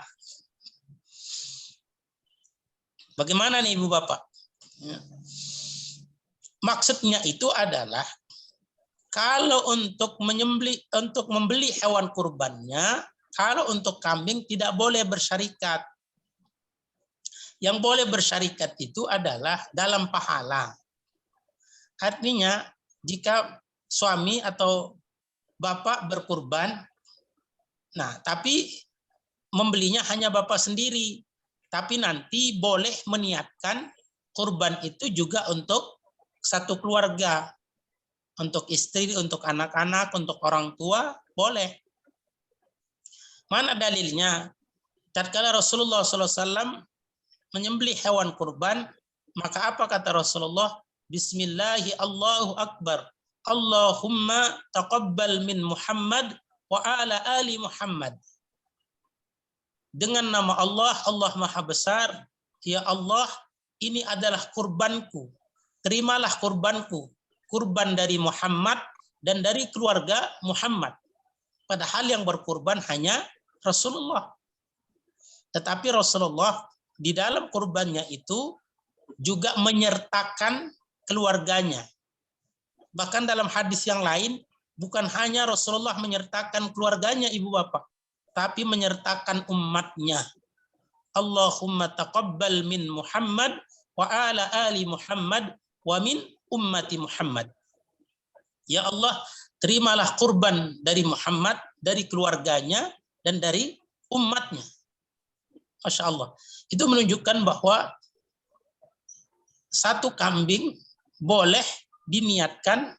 Bagaimana nih Ibu Bapak? Maksudnya itu adalah kalau untuk membeli hewan kurbannya, kalau untuk kambing tidak boleh bersyarikat. Yang boleh bersyarikat itu adalah dalam pahala. Artinya jika suami atau bapak berkurban, nah tapi membelinya hanya bapak sendiri, tapi nanti boleh meniatkan kurban itu juga untuk satu keluarga, untuk istri, untuk anak-anak, untuk orang tua, boleh. Mana dalilnya? Tatkala Rasulullah SAW menyembelih hewan kurban, maka apa kata Rasulullah? Bismillahi Allahu Akbar. Allahumma taqabbal min Muhammad wa ala ali Muhammad. Dengan nama Allah, Allah Maha Besar. Ya Allah, ini adalah kurbanku. Terimalah kurbanku. Kurban dari Muhammad dan dari keluarga Muhammad. Padahal yang berkurban hanya Rasulullah. Tetapi Rasulullah di dalam kurbannya itu juga menyertakan keluarganya. Bahkan dalam hadis yang lain, bukan hanya Rasulullah menyertakan keluarganya Ibu Bapak, tapi menyertakan umatnya. Allahumma taqabbal min Muhammad wa ala ali Muhammad wa min ummati Muhammad. Ya Allah, terimalah kurban dari Muhammad, dari keluarganya, dan dari umatnya. Masya Allah. Itu menunjukkan bahwa satu kambing boleh diniatkan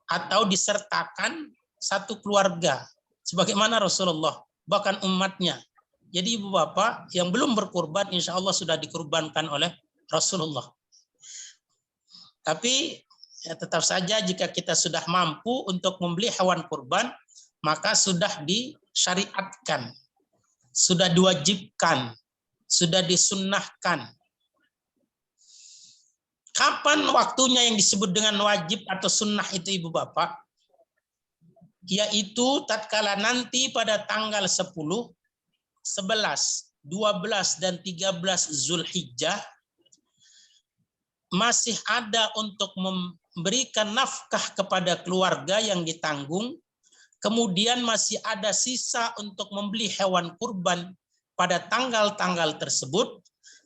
atau disertakan satu keluarga. Sebagaimana Rasulullah, bahkan umatnya. Jadi Ibu Bapak yang belum berkurban, insya Allah sudah dikurbankan oleh Rasulullah. Tapi ya, tetap saja jika kita sudah mampu untuk membeli hewan kurban, maka sudah disyariatkan, sudah diwajibkan, sudah disunnahkan. Kapan waktunya yang disebut dengan wajib atau sunnah itu Ibu Bapak? Yaitu tatkala nanti pada tanggal 10, 11, 12, dan 13 Zulhijjah masih ada untuk memberikan nafkah kepada keluarga yang ditanggung, kemudian masih ada sisa untuk membeli hewan kurban pada tanggal-tanggal tersebut,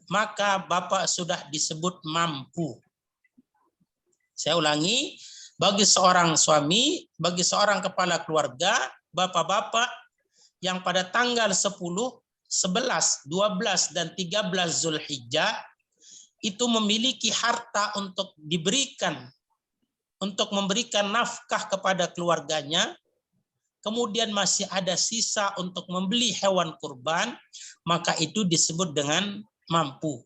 maka Bapak sudah disebut mampu. Saya ulangi, bagi seorang suami, bagi seorang kepala keluarga, bapak-bapak yang pada tanggal 10, 11, 12, dan 13 Zulhijjah itu memiliki harta untuk diberikan, untuk memberikan nafkah kepada keluarganya, kemudian masih ada sisa untuk membeli hewan kurban, maka itu disebut dengan mampu.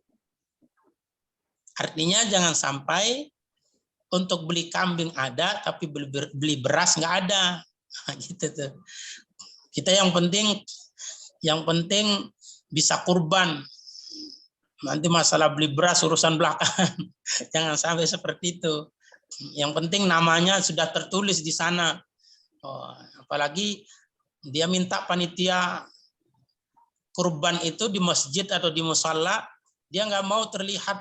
Artinya jangan sampai untuk beli kambing ada, tapi beli beras nggak ada. Nah, gitu tuh. Kita yang penting bisa kurban. Nanti masalah beli beras urusan belakangan. Jangan sampai seperti itu. Yang penting namanya sudah tertulis di sana. Oh, apalagi dia minta panitia kurban itu di masjid atau di musala, dia nggak mau terlihat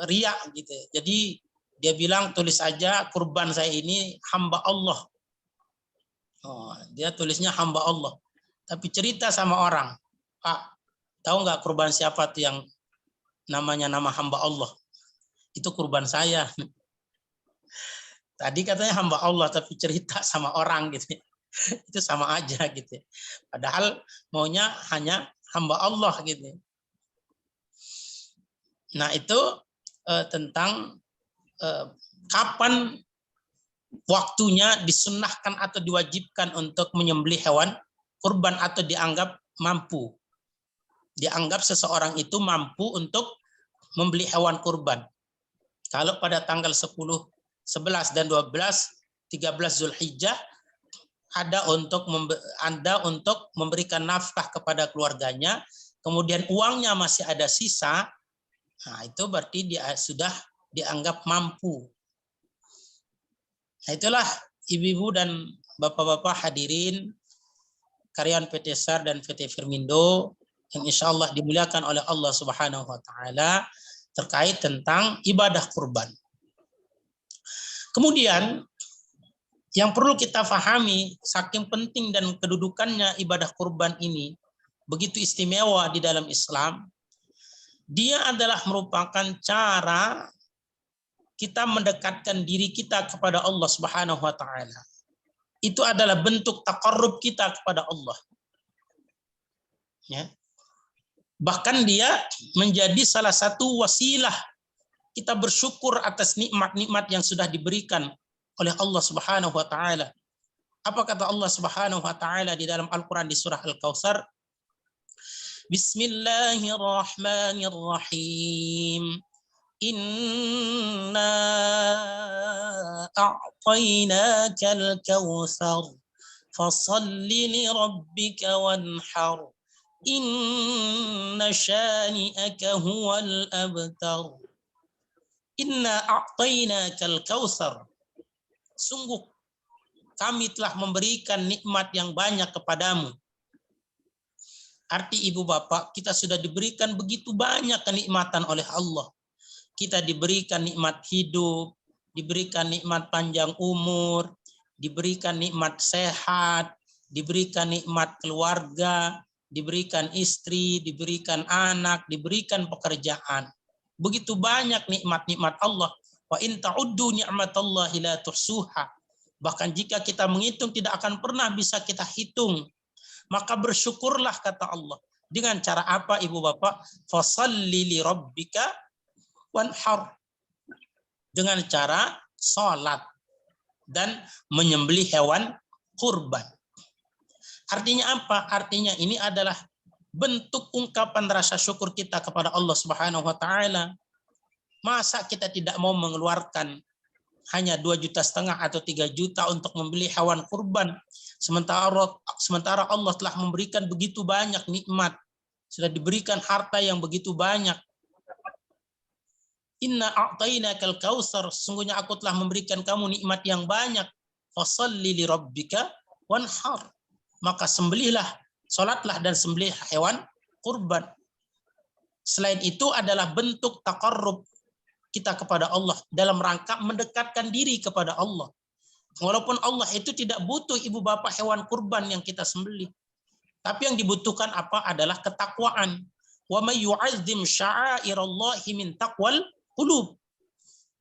riak gitu. Jadi dia bilang tulis aja kurban saya ini hamba Allah. Oh, dia tulisnya hamba Allah. Tapi cerita sama orang, Pak, tahu nggak kurban siapa tuh yang namanya nama hamba Allah? Itu kurban saya. Tadi katanya hamba Allah, tapi cerita sama orang gitu. Itu sama aja gitu. Padahal maunya hanya hamba Allah gitu. Nah itu tentang kapan waktunya disunnahkan atau diwajibkan untuk menyembelih hewan kurban atau dianggap mampu. Dianggap seseorang itu mampu untuk membeli hewan kurban. Kalau pada tanggal 10, 11 dan 12, 13 Zulhijjah ada untuk memberikan nafkah kepada keluarganya, kemudian uangnya masih ada sisa, nah itu berarti dia sudah dianggap mampu. Nah, itulah ibu-ibu dan bapak-bapak hadirin karyawan PT SAR dan PT Firmindo yang insya Allah dimuliakan oleh Allah Subhanahu wa Ta'ala terkait tentang ibadah kurban. Kemudian yang perlu kita pahami, saking penting dan kedudukannya ibadah kurban ini begitu istimewa di dalam Islam, dia adalah merupakan cara kita mendekatkan diri kita kepada Allah Subhanahu wa Ta'ala. Itu adalah bentuk taqarrub kita kepada Allah. Ya. Bahkan dia menjadi salah satu wasilah kita bersyukur atas nikmat-nikmat yang sudah diberikan oleh Allah Subhanahu wa Ta'ala. Apa kata Allah Subhanahu wa Ta'ala di dalam Al-Quran di surah Al-Kautsar? Bismillahirrahmanirrahim. Inna a'tainakal kautsar fasalli li rabbika wanhar. Inna syani'aka huwal abtar. Inna a'tainakal kautsar. Sungguh kami telah memberikan nikmat yang banyak kepadamu. Arti ibu bapak, kita sudah diberikan begitu banyak kenikmatan oleh Allah. Kita diberikan nikmat hidup, diberikan nikmat panjang umur, diberikan nikmat sehat, diberikan nikmat keluarga, diberikan istri, diberikan anak, diberikan pekerjaan. Begitu banyak nikmat-nikmat Allah. Wa in ta'uddu ni'matallahi la tuhsuha. Bahkan jika kita menghitung tidak akan pernah bisa kita hitung. Maka bersyukurlah kata Allah. Dengan cara apa ibu bapak? Fasalli li rabbika wanhar. Dengan cara sholat dan menyembelih hewan kurban. Artinya apa? Artinya ini adalah bentuk ungkapan rasa syukur kita kepada Allah Subhanahu wa Ta'ala. Masa kita tidak mau mengeluarkan hanya 2,5 juta atau 3 juta untuk membeli hewan kurban, sementara Allah telah memberikan begitu banyak nikmat, sudah diberikan harta yang begitu banyak. Inna a'tainakal kautsar, sesungguhnya aku telah memberikan kamu nikmat yang banyak. Fashalli li rabbika wanhar, maka sembelihlah, salatlah dan sembelih hewan kurban. Selain itu adalah bentuk taqarrub kita kepada Allah dalam rangka mendekatkan diri kepada Allah. Walaupun Allah itu tidak butuh ibu bapak hewan kurban yang kita sembelih. Tapi yang dibutuhkan apa adalah ketakwaan. Wa may yu'azzim sya'airallahi min taqwal qulub.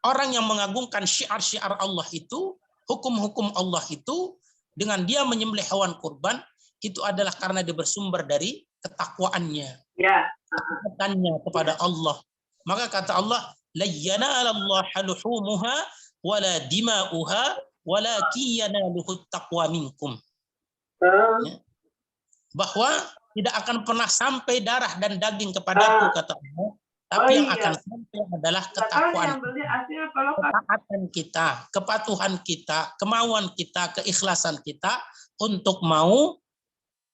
Orang yang mengagungkan syiar-syiar Allah itu, hukum-hukum Allah itu, dengan dia menyembelih hewan kurban, itu adalah karena dia bersumber dari ketakwaannya. Ya. Ketakwaan kepada Allah. Maka kata Allah, la yanalallaha luhumuha wala dima'uha walakin yanaluhu taqwa minkum. Ya. Bahwa tidak akan pernah sampai darah dan daging kepadaku, kata Allah, Tapi yang akan sampai adalah ketakwaan, ketaatan kita, kepatuhan kita, kemauan kita, keikhlasan kita untuk mau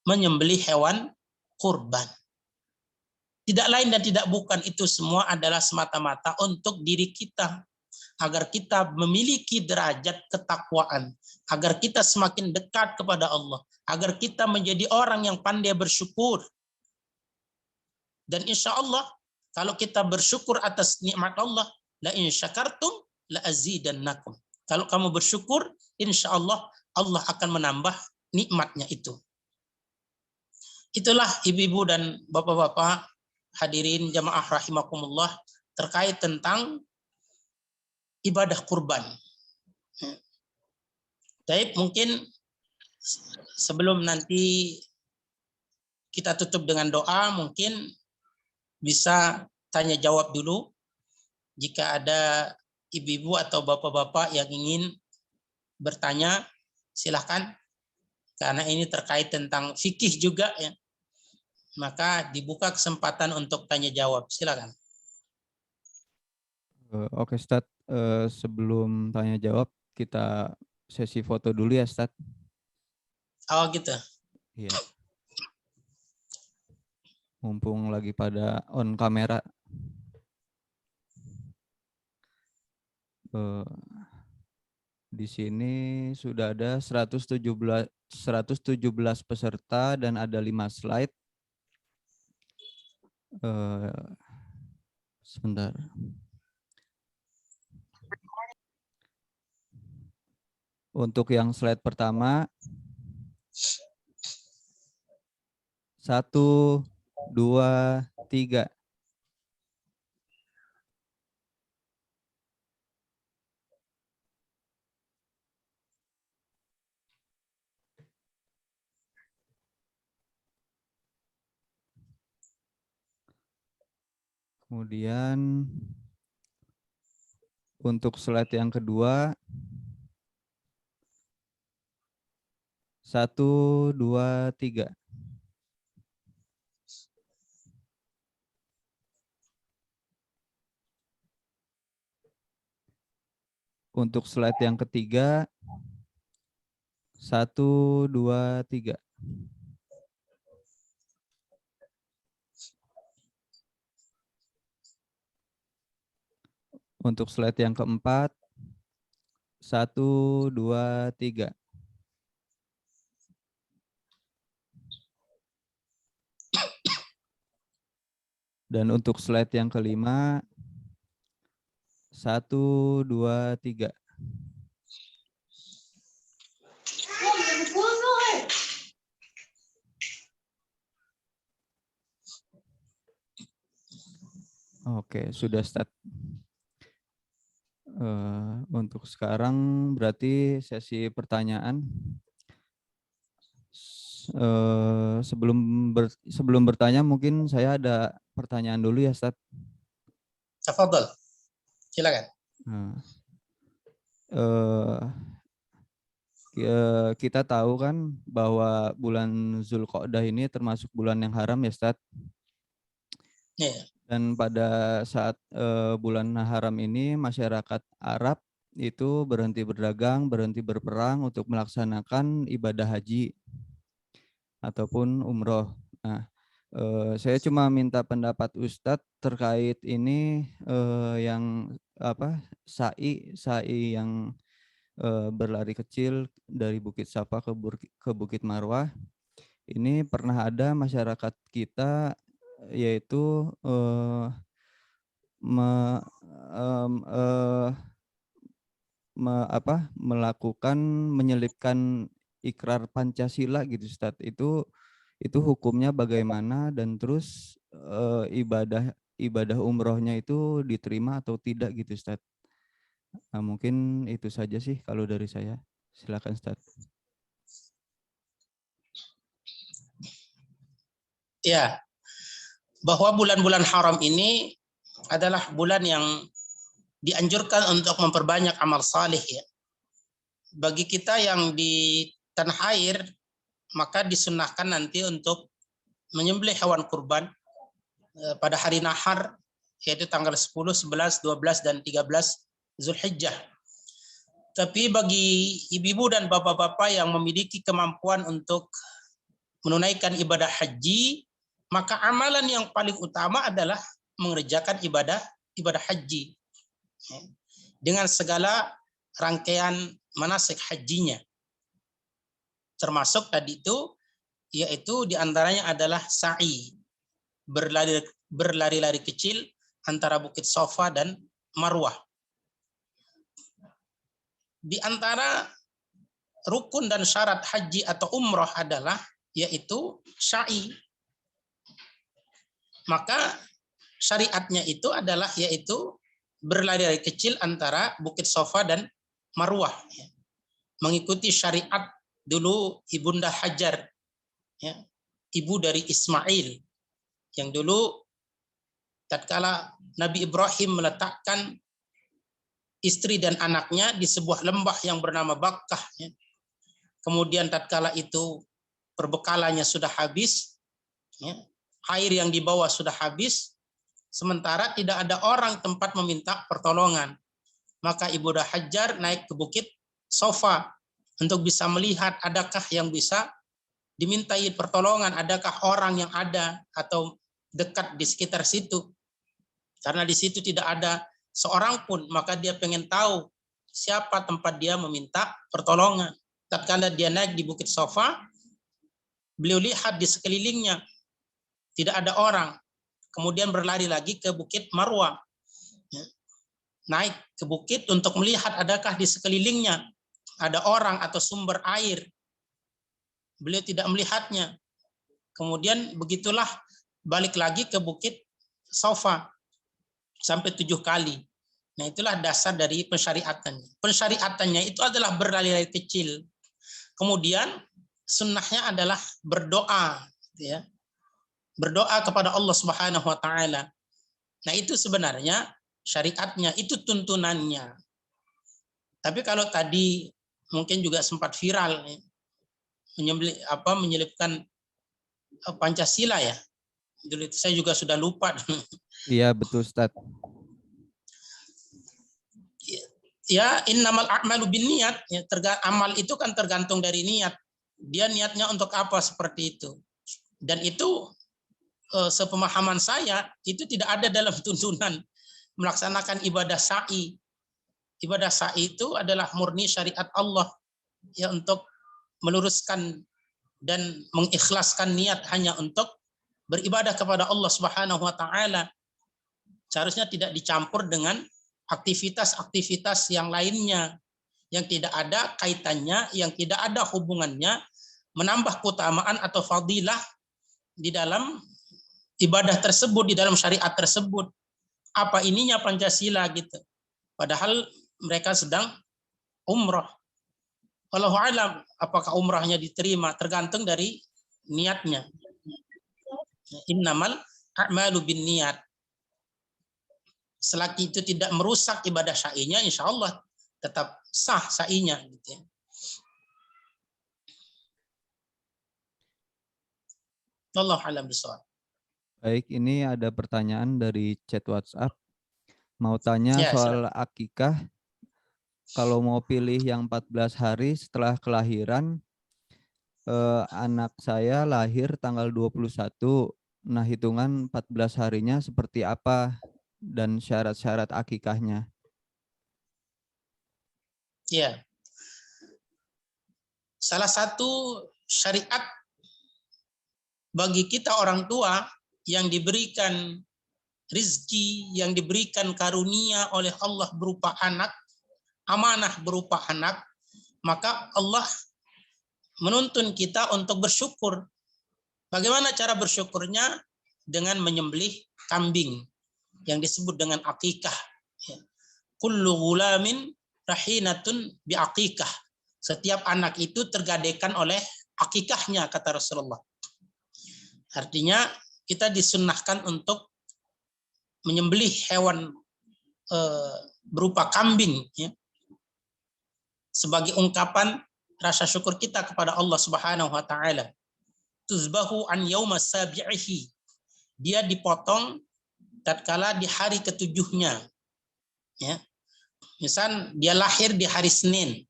menyembelih hewan kurban. Tidak lain dan tidak bukan, itu semua adalah semata-mata untuk diri kita, agar kita memiliki derajat ketakwaan, agar kita semakin dekat kepada Allah, agar kita menjadi orang yang pandai bersyukur. Dan insya Allah, kalau kita bersyukur atas nikmat Allah, la in syakartum la azidannakum. Kalau kamu bersyukur, insya Allah, Allah akan menambah nikmatnya itu. Itulah ibu-ibu dan bapak-bapak hadirin jamaah rahimakumullah terkait tentang ibadah kurban. Baik, mungkin sebelum nanti kita tutup dengan doa, mungkin bisa tanya jawab dulu. Jika ada ibu-ibu atau bapak-bapak yang ingin bertanya, silahkan. Karena ini terkait tentang fikih juga ya. Maka dibuka kesempatan untuk tanya jawab. Silakan. Oke, Ustadz. Sebelum tanya jawab, kita sesi foto dulu ya, Ustadz. Oh gitu. Iya. Mumpung lagi pada on kamera. Di sini sudah ada 117 peserta dan ada 5 slide. Sebentar. Untuk yang slide pertama, 1, 2, 3. Kemudian untuk slide yang kedua, 1, 2, 3. Untuk slide yang ketiga, 1, 2, 3. Untuk slide yang keempat, 1, 2, 3. Dan untuk slide yang kelima, 1, 2, 3. Oke, sudah start. Untuk sekarang berarti sesi pertanyaan. Sebelum bertanya mungkin saya ada pertanyaan dulu ya, Ustadz. Tafadhol. Silakan. Kita tahu kan bahwa bulan Zulqa'dah ini termasuk bulan yang haram ya, Ustadz. Yeah. Dan pada saat bulan haram ini masyarakat Arab itu berhenti berdagang, berhenti berperang untuk melaksanakan ibadah haji ataupun umroh. Nah, saya cuma minta pendapat Ustadz terkait ini yang sa'i yang berlari kecil dari Bukit Safa ke Bukit Marwah. Ini pernah ada masyarakat kita yaitu melakukan menyelipkan ikrar Pancasila gitu, Ustadz. Itu hukumnya bagaimana, dan terus ibadah umrohnya itu diterima atau tidak gitu, Ustadz. Nah, mungkin itu saja sih kalau dari saya. Silakan, Ustadz. Ya, bahwa bulan-bulan haram ini adalah bulan yang dianjurkan untuk memperbanyak amal saleh ya. Bagi kita yang di tanah air, maka disunahkan nanti untuk menyembelih hewan kurban pada hari nahar yaitu tanggal 10, 11, 12, dan 13 Zulhijjah. Tapi bagi ibu-ibu dan bapak-bapak yang memiliki kemampuan untuk menunaikan ibadah haji, maka amalan yang paling utama adalah mengerjakan ibadah haji dengan segala rangkaian manasik hajinya. Termasuk tadi itu, yaitu diantaranya adalah sa'i, berlari-lari kecil antara Bukit Safa dan Marwah. Di antara rukun dan syarat haji atau umroh adalah yaitu sa'i. Maka syariatnya itu adalah yaitu berlari-lari kecil antara Bukit Safa dan Marwah. Mengikuti syariat dulu Ibunda Hajar, ibu dari Ismail, yang dulu tatkala Nabi Ibrahim meletakkan istri dan anaknya di sebuah lembah yang bernama Bakkah. Kemudian tatkala itu perbekalannya sudah habis, air yang dibawa sudah habis, sementara tidak ada orang tempat meminta pertolongan. Maka Ibunda Hajar naik ke Bukit Safa untuk bisa melihat adakah yang bisa dimintai pertolongan, adakah orang yang ada atau dekat di sekitar situ. Karena di situ tidak ada seorang pun, maka dia pengen tahu siapa tempat dia meminta pertolongan. Tatkala dia naik di Bukit Safa, beliau lihat di sekelilingnya tidak ada orang. Kemudian berlari lagi ke Bukit Marwah. Naik ke bukit untuk melihat adakah di sekelilingnya ada orang atau sumber air. Beliau tidak melihatnya. Kemudian begitulah balik lagi ke Bukit Safa sampai 7 kali. Nah, itulah dasar dari pensyariatannya. Pensyariatannya itu adalah berlari-lari kecil. Kemudian sunnahnya adalah berdoa, ya. Berdoa kepada Allah Subhanahu wa taala. Nah, itu sebenarnya syariatnya, itu tuntunannya. Tapi kalau tadi mungkin juga sempat viral menyelipkan Pancasila ya. Dulu itu saya juga sudah lupa. Iya, betul, Ustaz. Ya, innamal a'malu binniyat, ya, amal itu kan tergantung dari niat. Dia niatnya untuk apa seperti itu. Dan itu sepemahaman saya itu tidak ada dalam tuntunan melaksanakan ibadah sa'i. Ibadah sa'i itu adalah murni syariat Allah ya, untuk meluruskan dan mengikhlaskan niat hanya untuk beribadah kepada Allah Subhanahu wa taala. Seharusnya tidak dicampur dengan aktivitas-aktivitas yang lainnya yang tidak ada kaitannya, yang tidak ada hubungannya menambah keutamaan atau fadilah di dalam ibadah tersebut, di dalam syariat tersebut. Apa ininya Pancasila gitu. Padahal mereka sedang umrah. Wallahu a'lam apakah umrahnya diterima, tergantung dari niatnya. Innamal a'malu binniyat. Selagi itu tidak merusak ibadah sa'inya, insya Allah tetap sah sa'inya. Gitu ya. Wallahu a'lam bishawab. Baik, ini ada pertanyaan dari chat WhatsApp. Mau tanya Ya, soal akikah. Kalau mau pilih yang 14 hari setelah kelahiran, anak saya lahir tanggal 21. Nah, hitungan 14 harinya seperti apa dan syarat-syarat akikahnya? Ya. Salah satu syariat bagi kita orang tua yang diberikan rizki, yang diberikan karunia oleh Allah berupa anak, amanah berupa anak, maka Allah menuntun kita untuk bersyukur. Bagaimana cara bersyukurnya? Dengan menyembelih kambing yang disebut dengan akikah. Kullu ghulamin rahinatun bi'akikah. Setiap anak itu tergadaikan oleh akikahnya, kata Rasulullah. Artinya kita disunnahkan untuk menyembelih hewan berupa kambing ya, sebagai ungkapan rasa syukur kita kepada Allah Subhanahu wa taala. Tuzbahu an yauma sabi'ihi. Dia dipotong tatkala di hari ketujuhnya. Ya. Misal dia lahir di hari Senin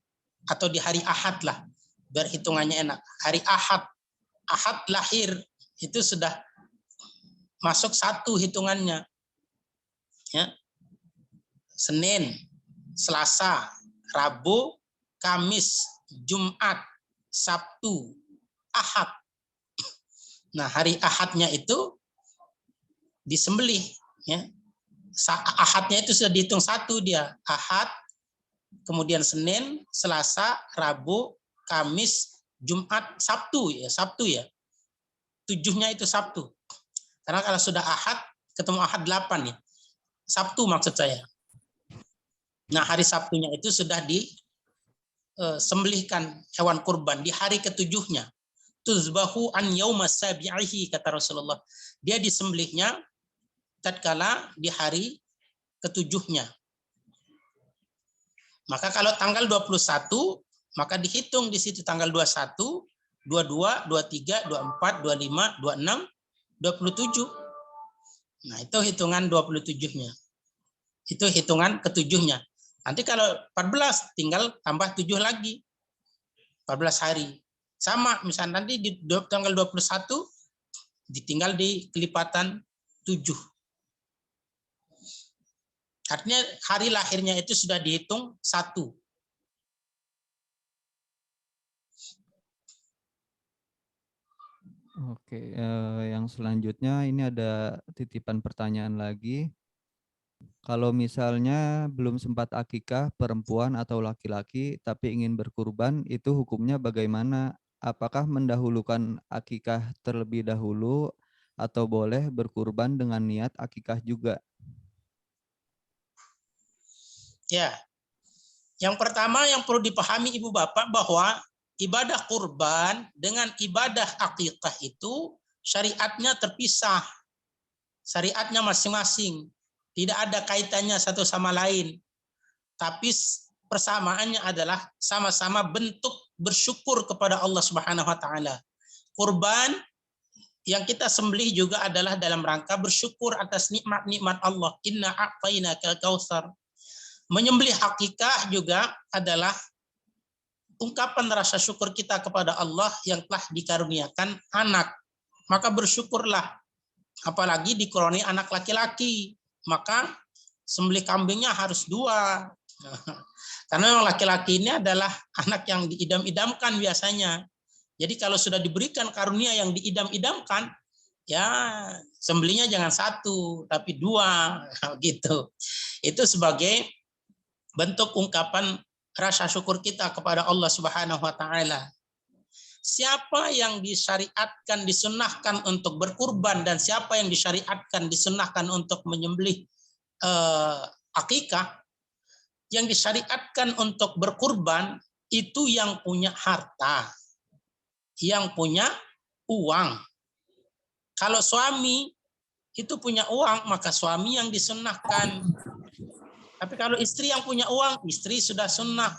atau di hari Ahad lah, biar hitungannya enak. Hari Ahad, Ahad lahir itu sudah masuk 1 hitungannya. Ya. Senin, Selasa, Rabu, Kamis, Jumat, Sabtu, Ahad. Nah, hari Ahadnya itu disembelih, ya. Ahadnya itu sudah dihitung 1 dia. Ahad, kemudian Senin, Selasa, Rabu, Kamis, Jumat, Sabtu ya, Sabtu ya. 7-nya itu Sabtu. Karena kalau sudah Ahad, ketemu Ahad 8 ya. Sabtu maksud saya. Nah, hari Sabtunya itu sudah disembelihkan hewan kurban di hari ketujuhnya. Tuzbahu an yauma sabi'ihi, kata Rasulullah. Dia disembelihnya tatkala di hari ketujuhnya. Maka kalau tanggal 21, maka dihitung di situ tanggal 21, 22, 23, 24, 25, 26, 27. Nah, itu hitungan 27-nya. Itu hitungan ketujuhnya. Nanti kalau 14 tinggal tambah 7 lagi. 14 hari. Sama, misalnya nanti di tanggal 21 ditinggal di kelipatan 7. Artinya hari lahirnya itu sudah dihitung 1. Oke, yang selanjutnya ini ada titipan pertanyaan lagi. Kalau misalnya belum sempat akikah perempuan atau laki-laki tapi ingin berkurban, itu hukumnya bagaimana? Apakah mendahulukan akikah terlebih dahulu atau boleh berkurban dengan niat akikah juga? Ya. Yang pertama yang perlu dipahami Ibu Bapak bahwa ibadah kurban dengan ibadah akikah itu syariatnya terpisah. Syariatnya masing-masing. Tidak ada kaitannya satu sama lain. Tapi persamaannya adalah sama-sama bentuk bersyukur kepada Allah Subhanahu wa taala. Kurban yang kita sembelih juga adalah dalam rangka bersyukur atas nikmat-nikmat Allah. Inna a'tainakal kautsar. Menyembelih akikah juga adalah ungkapan rasa syukur kita kepada Allah yang telah dikaruniakan anak. Maka bersyukurlah. Apalagi dikaruniai anak laki-laki. Maka sembelih kambingnya harus 2. Karena yang laki-laki ini adalah anak yang diidam-idamkan biasanya. Jadi kalau sudah diberikan karunia yang diidam-idamkan, ya sembelihnya jangan 1, tapi 2 gitu. Itu sebagai bentuk ungkapan rasa syukur kita kepada Allah Subhanahu wa taala. Siapa yang disyariatkan, disunnahkan untuk berkurban dan siapa yang disyariatkan, disunnahkan untuk menyembelih akikah, yang disyariatkan untuk berkurban itu yang punya harta, yang punya uang. Kalau suami itu punya uang, maka suami yang disunnahkan. Tapi kalau istri yang punya uang, istri sudah sunnah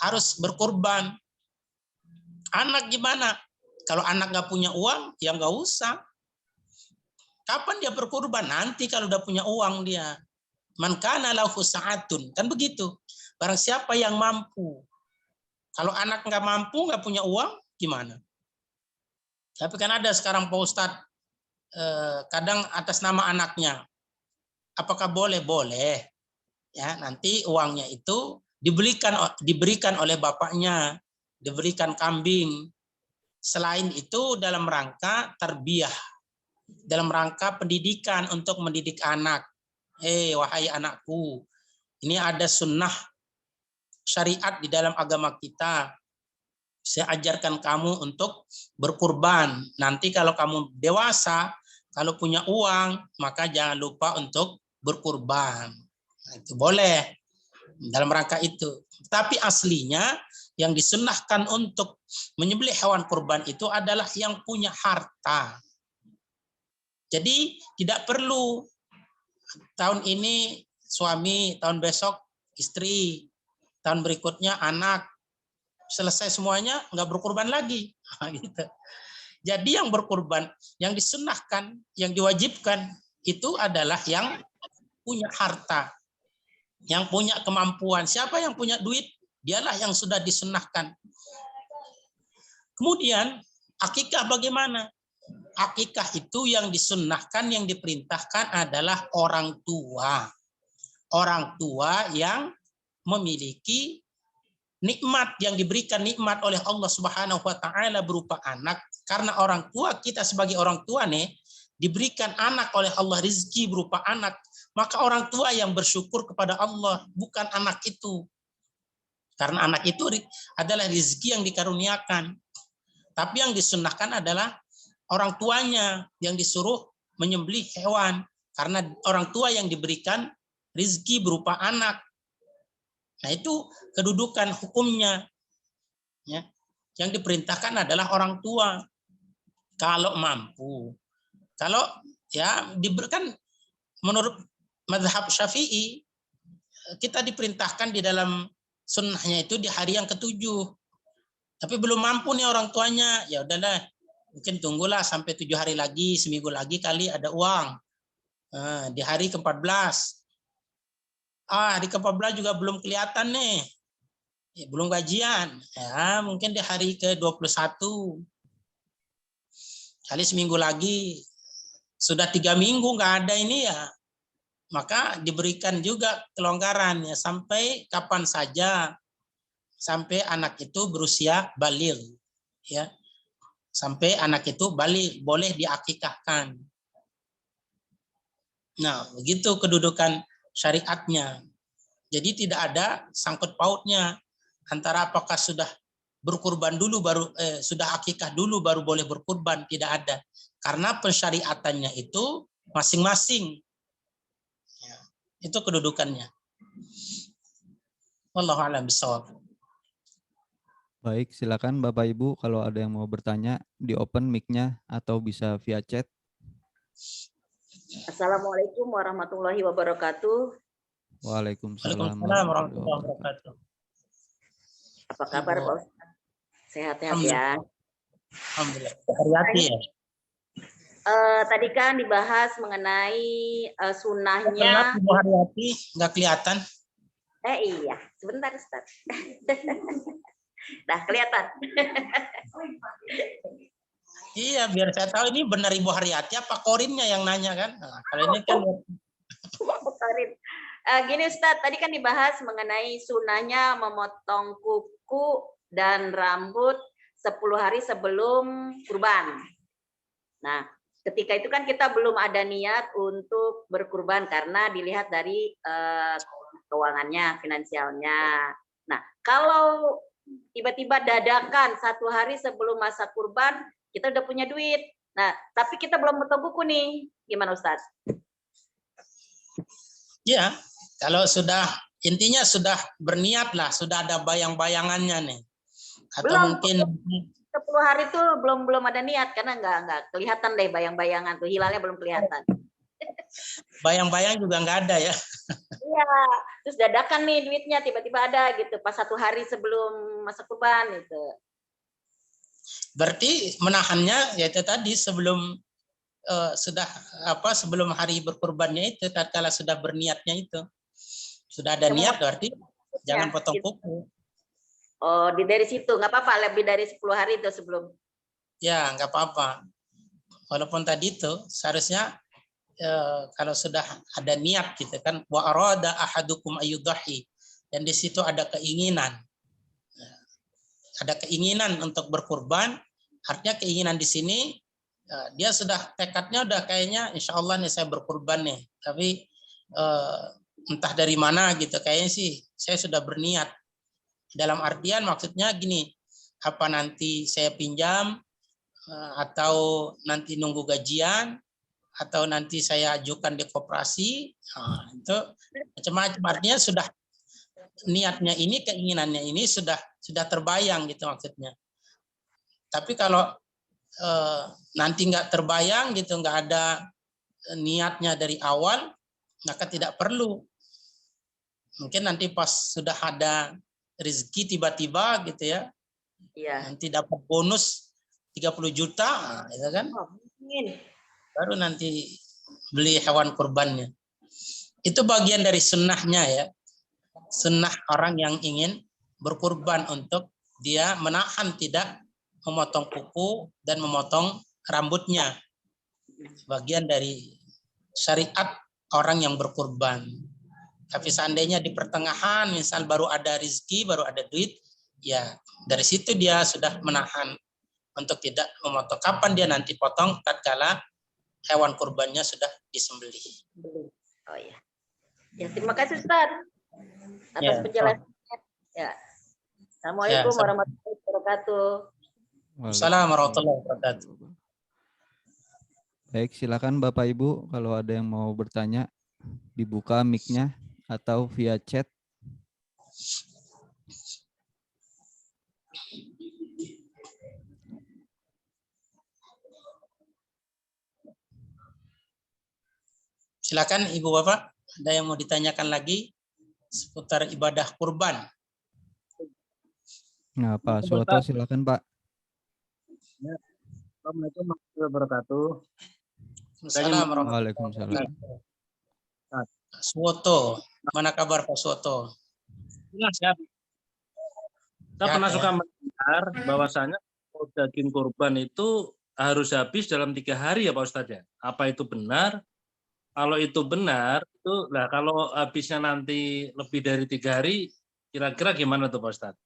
harus berkurban. Anak gimana? Kalau anak nggak punya uang, ya nggak usah. Kapan dia berkurban? Nanti kalau udah punya uang dia. Man kana lahu sa'atun. Kan begitu. Barang siapa yang mampu. Kalau anak nggak mampu, nggak punya uang, gimana? Tapi kan ada sekarang Pak Ustadz, kadang atas nama anaknya. Apakah boleh? Boleh. Ya, nanti uangnya itu diberikan oleh bapaknya, diberikan kambing. Selain itu dalam rangka tarbiyah, dalam rangka pendidikan untuk mendidik anak. Wahai anakku, ini ada sunnah syariat di dalam agama kita. Saya ajarkan kamu untuk berkurban. Nanti kalau kamu dewasa, kalau punya uang, maka jangan lupa untuk berkurban. Nah, itu boleh dalam rangka itu. Tapi aslinya yang disunnahkan untuk menyembelih hewan kurban itu adalah yang punya harta. Jadi tidak perlu tahun ini suami, tahun besok istri, tahun berikutnya anak. Selesai semuanya nggak berkurban lagi. Gitu. Jadi yang berkurban, yang disunnahkan, yang diwajibkan itu adalah yang punya harta, yang punya kemampuan. Siapa yang punya duit, dialah yang sudah disunnahkan. Kemudian akikah bagaimana? Akikah itu yang disunnahkan, yang diperintahkan adalah orang tua. Orang tua yang memiliki nikmat, yang diberikan nikmat oleh Allah Subhanahu wa taala berupa anak. Karena orang tua, kita sebagai orang tua nih diberikan anak oleh Allah, rezeki berupa anak, maka orang tua yang bersyukur kepada Allah, bukan anak itu. Karena anak itu adalah rezeki yang dikaruniakan. Tapi yang disunnahkan adalah orang tuanya yang disuruh menyembelih hewan, karena orang tua yang diberikan rezeki berupa anak. Nah, itu kedudukan hukumnya. Ya. Yang diperintahkan adalah orang tua kalau mampu. Kalau ya diberikan menurut mazhab Syafi'i, kita diperintahkan di dalam sunnahnya itu di hari yang ke-7. Tapi belum mampu nih orang tuanya, ya udahlah, mungkin tunggulah sampai 7 hari lagi, seminggu lagi kali ada uang. Di hari ke-14. Hari ke-14 juga belum kelihatan nih. Ya, belum gajian. Ya, mungkin di hari ke-21. Kali seminggu lagi. Sudah 3 minggu nggak ada ini ya. Maka diberikan juga kelonggaran ya, sampai kapan saja. Sampai anak itu berusia baligh. Ya. Sampai anak itu baligh, boleh diakikahkan. Nah, begitu kedudukan syariatnya. Jadi tidak ada sangkut pautnya antara apakah sudah berkurban dulu baru sudah akikah dulu baru boleh berkurban, tidak ada. Karena pensyariatannya itu masing-masing. Ya, itu kedudukannya. Wallahu a'lam bishawab. Baik, silakan Bapak Ibu kalau ada yang mau bertanya di open mic-nya atau bisa via chat. Assalamualaikum warahmatullahi wabarakatuh. Waalaikumsalam Waalaikumsalam warahmatullahi wabarakatuh. Apa kabar Pak Ustaz? Sehat-sehat ya. Alhamdulillah. Hati-hati ya. Tadi kan dibahas mengenai sunnahnya. Ibu Haryati nggak kelihatan. Iya, sebentar Ustaz. Nah, kelihatan. Iya, biar saya tahu ini benar Ibu Haryati apa Korinnya yang nanya kan. Nah, kalau ini kan Korin. Gini Ustaz, tadi kan dibahas mengenai sunnahnya memotong kuku dan rambut 10 hari sebelum kurban. Nah, ketika itu kan kita belum ada niat untuk berkurban karena dilihat dari keuangannya, finansialnya. Nah, kalau tiba-tiba dadakan 1 hari sebelum masa kurban, kita udah punya duit. Nah, tapi kita belum potong kuku nih. Gimana Ustaz? ya, kalau sudah intinya sudah berniat lah, sudah ada bayang-bayangannya nih. Atau Belum. mungkin 10 hari itu belum ada niat karena nggak kelihatan deh bayang-bayangan tuh, hilalnya belum kelihatan. bayang-bayang juga nggak ada ya. Iya, terus dadakan nih duitnya tiba-tiba ada gitu pas 1 hari sebelum masa kurban gitu. Berarti menahannya yaitu tadi sebelum sebelum hari berkurbannya itu, tatkala sudah berniatnya itu. Sudah ada niat berarti jangan potong kuku. Oh, dari situ nggak apa-apa lebih dari 10 hari itu sebelum. Ya, nggak apa-apa. Walaupun tadi itu seharusnya kalau sudah ada niat gitu kan, wa arada ahadukum ayyudahi, dan di situ ada keinginan. Ada keinginan untuk berkurban, artinya keinginan di sini dia sudah tekadnya udah kayaknya insya Allah nih saya berkurban nih, tapi entah dari mana gitu, kayaknya sih saya sudah berniat. Dalam artian maksudnya gini, apa nanti saya pinjam atau nanti nunggu gajian atau nanti saya ajukan di koperasi, itu macam-macam. Artinya sudah niatnya ini, keinginannya ini sudah terbayang gitu maksudnya. Tapi kalau nanti nggak terbayang gitu, nggak ada niatnya dari awal, maka tidak perlu. Mungkin nanti pas sudah ada rezeki tiba-tiba gitu ya, nanti dapat bonus 30 juta, gitu kan? Baru nanti beli hewan kurbannya. Itu bagian dari sunnahnya ya. Sunnah orang yang ingin berkurban untuk dia menahan tidak memotong kuku dan memotong rambutnya. Bagian dari syariat orang yang berkurban. Tapi seandainya di pertengahan, misal baru ada rezeki, baru ada duit, ya dari situ dia sudah menahan untuk tidak memotong. Kapan dia nanti potong? Tatkala hewan kurbannya sudah disembelih. Oh ya. Ya, terima kasih Ustaz atas Ya. penjelasannya. Ya. Assalamualaikum Ya, warahmatullahi wabarakatuh. Assalamualaikum warahmatullahi wabarakatuh. Baik, silakan Bapak Ibu kalau ada yang mau bertanya, dibuka mic-nya atau via chat. Silakan Ibu Bapak, ada yang mau ditanyakan lagi seputar ibadah kurban? Nah, Pak Suwoto silakan Pak. Assalamualaikum warahmatullahi wabarakatuh. Assalamualaikum Waalaikumsalam. warahmatullahi wabarakatuh. Suwoto, mana kabar Pak Suwoto? Siap. Saya Ya, pernah ya. suka mendengar bahwasanya daging kurban itu harus habis dalam 3 hari ya Pak Ustadz ya. Apa itu benar? Kalau itu benar, itu lah kalau habisnya nanti lebih dari 3 hari, kira-kira gimana tuh Pak Ustadz?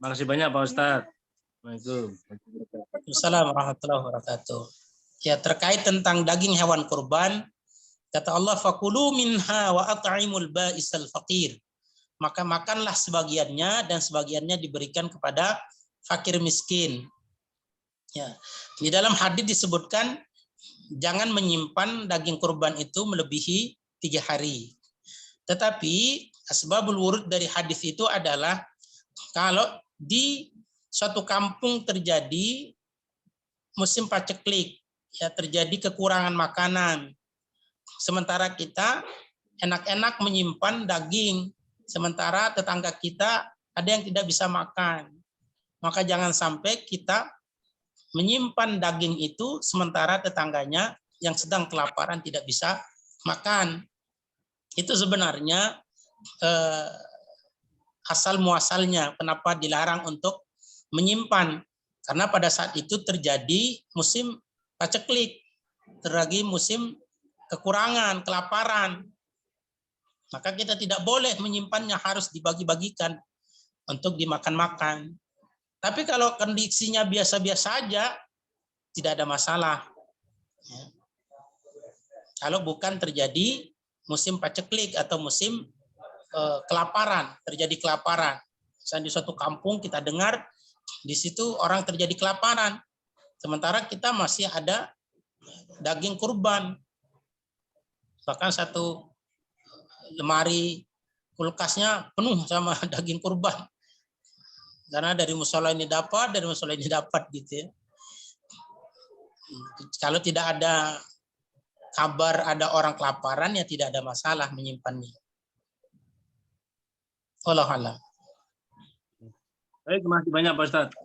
Makasih banyak Pak Ustadz. Assalamualaikum. Assalamualaikum warahmatullahi wabarakatuh. Ya, terkait tentang daging hewan kurban, kata Allah, fakulu minha wa at'imul ba'isal faqir. Maka makanlah sebagiannya dan sebagiannya diberikan kepada fakir miskin. Ya. Di dalam hadis disebutkan jangan menyimpan daging kurban itu melebihi 3 hari. Tetapi asbabul wurud dari hadis itu adalah kalau di suatu kampung terjadi musim paceklik, ya terjadi kekurangan makanan. Sementara kita enak-enak menyimpan daging, sementara tetangga kita ada yang tidak bisa makan. Maka jangan sampai kita menyimpan daging itu sementara tetangganya yang sedang kelaparan tidak bisa makan. Itu sebenarnya asal muasalnya kenapa dilarang untuk menyimpan. Karena pada saat itu terjadi musim paceklik, terjadi musim kekurangan, kelaparan. Maka kita tidak boleh menyimpannya, harus dibagi-bagikan untuk dimakan-makan. Tapi kalau kondisinya biasa-biasa aja, tidak ada masalah. Ya. Kalau bukan terjadi musim paceklik atau musim kelaparan, terjadi kelaparan. Misalnya di suatu kampung kita dengar di situ orang terjadi kelaparan, sementara kita masih ada daging kurban. Bahkan satu lemari kulkasnya penuh sama daging kurban. Karena dari musola ini dapat, dari musola ini dapat gitu ya. Kalau tidak ada kabar ada orang kelaparan, ya tidak ada masalah menyimpannya. Wallahu a'lam. Baik, terima kasih banyak Pak Ustadz.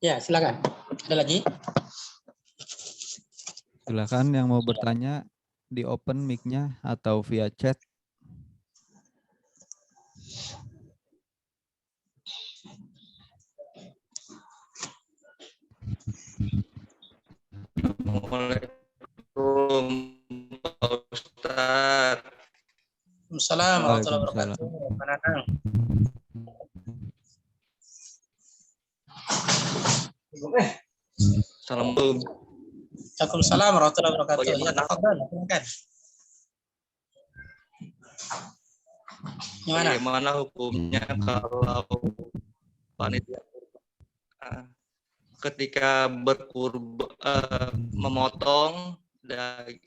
Ya, silakan. Ada lagi? Silakan yang mau bertanya di open mic-nya atau via chat. Assalamualaikum Pak Ustadz. Assalamualaikum warahmatullahi wabarakatuh. Assalamualaikum. Waalaikumsalam warahmatullahi wabarakatuh. Ya, Bagaimana? tafadhol, silakan. Gimana? Bagaimana hukumnya kalau panitia ketika memotong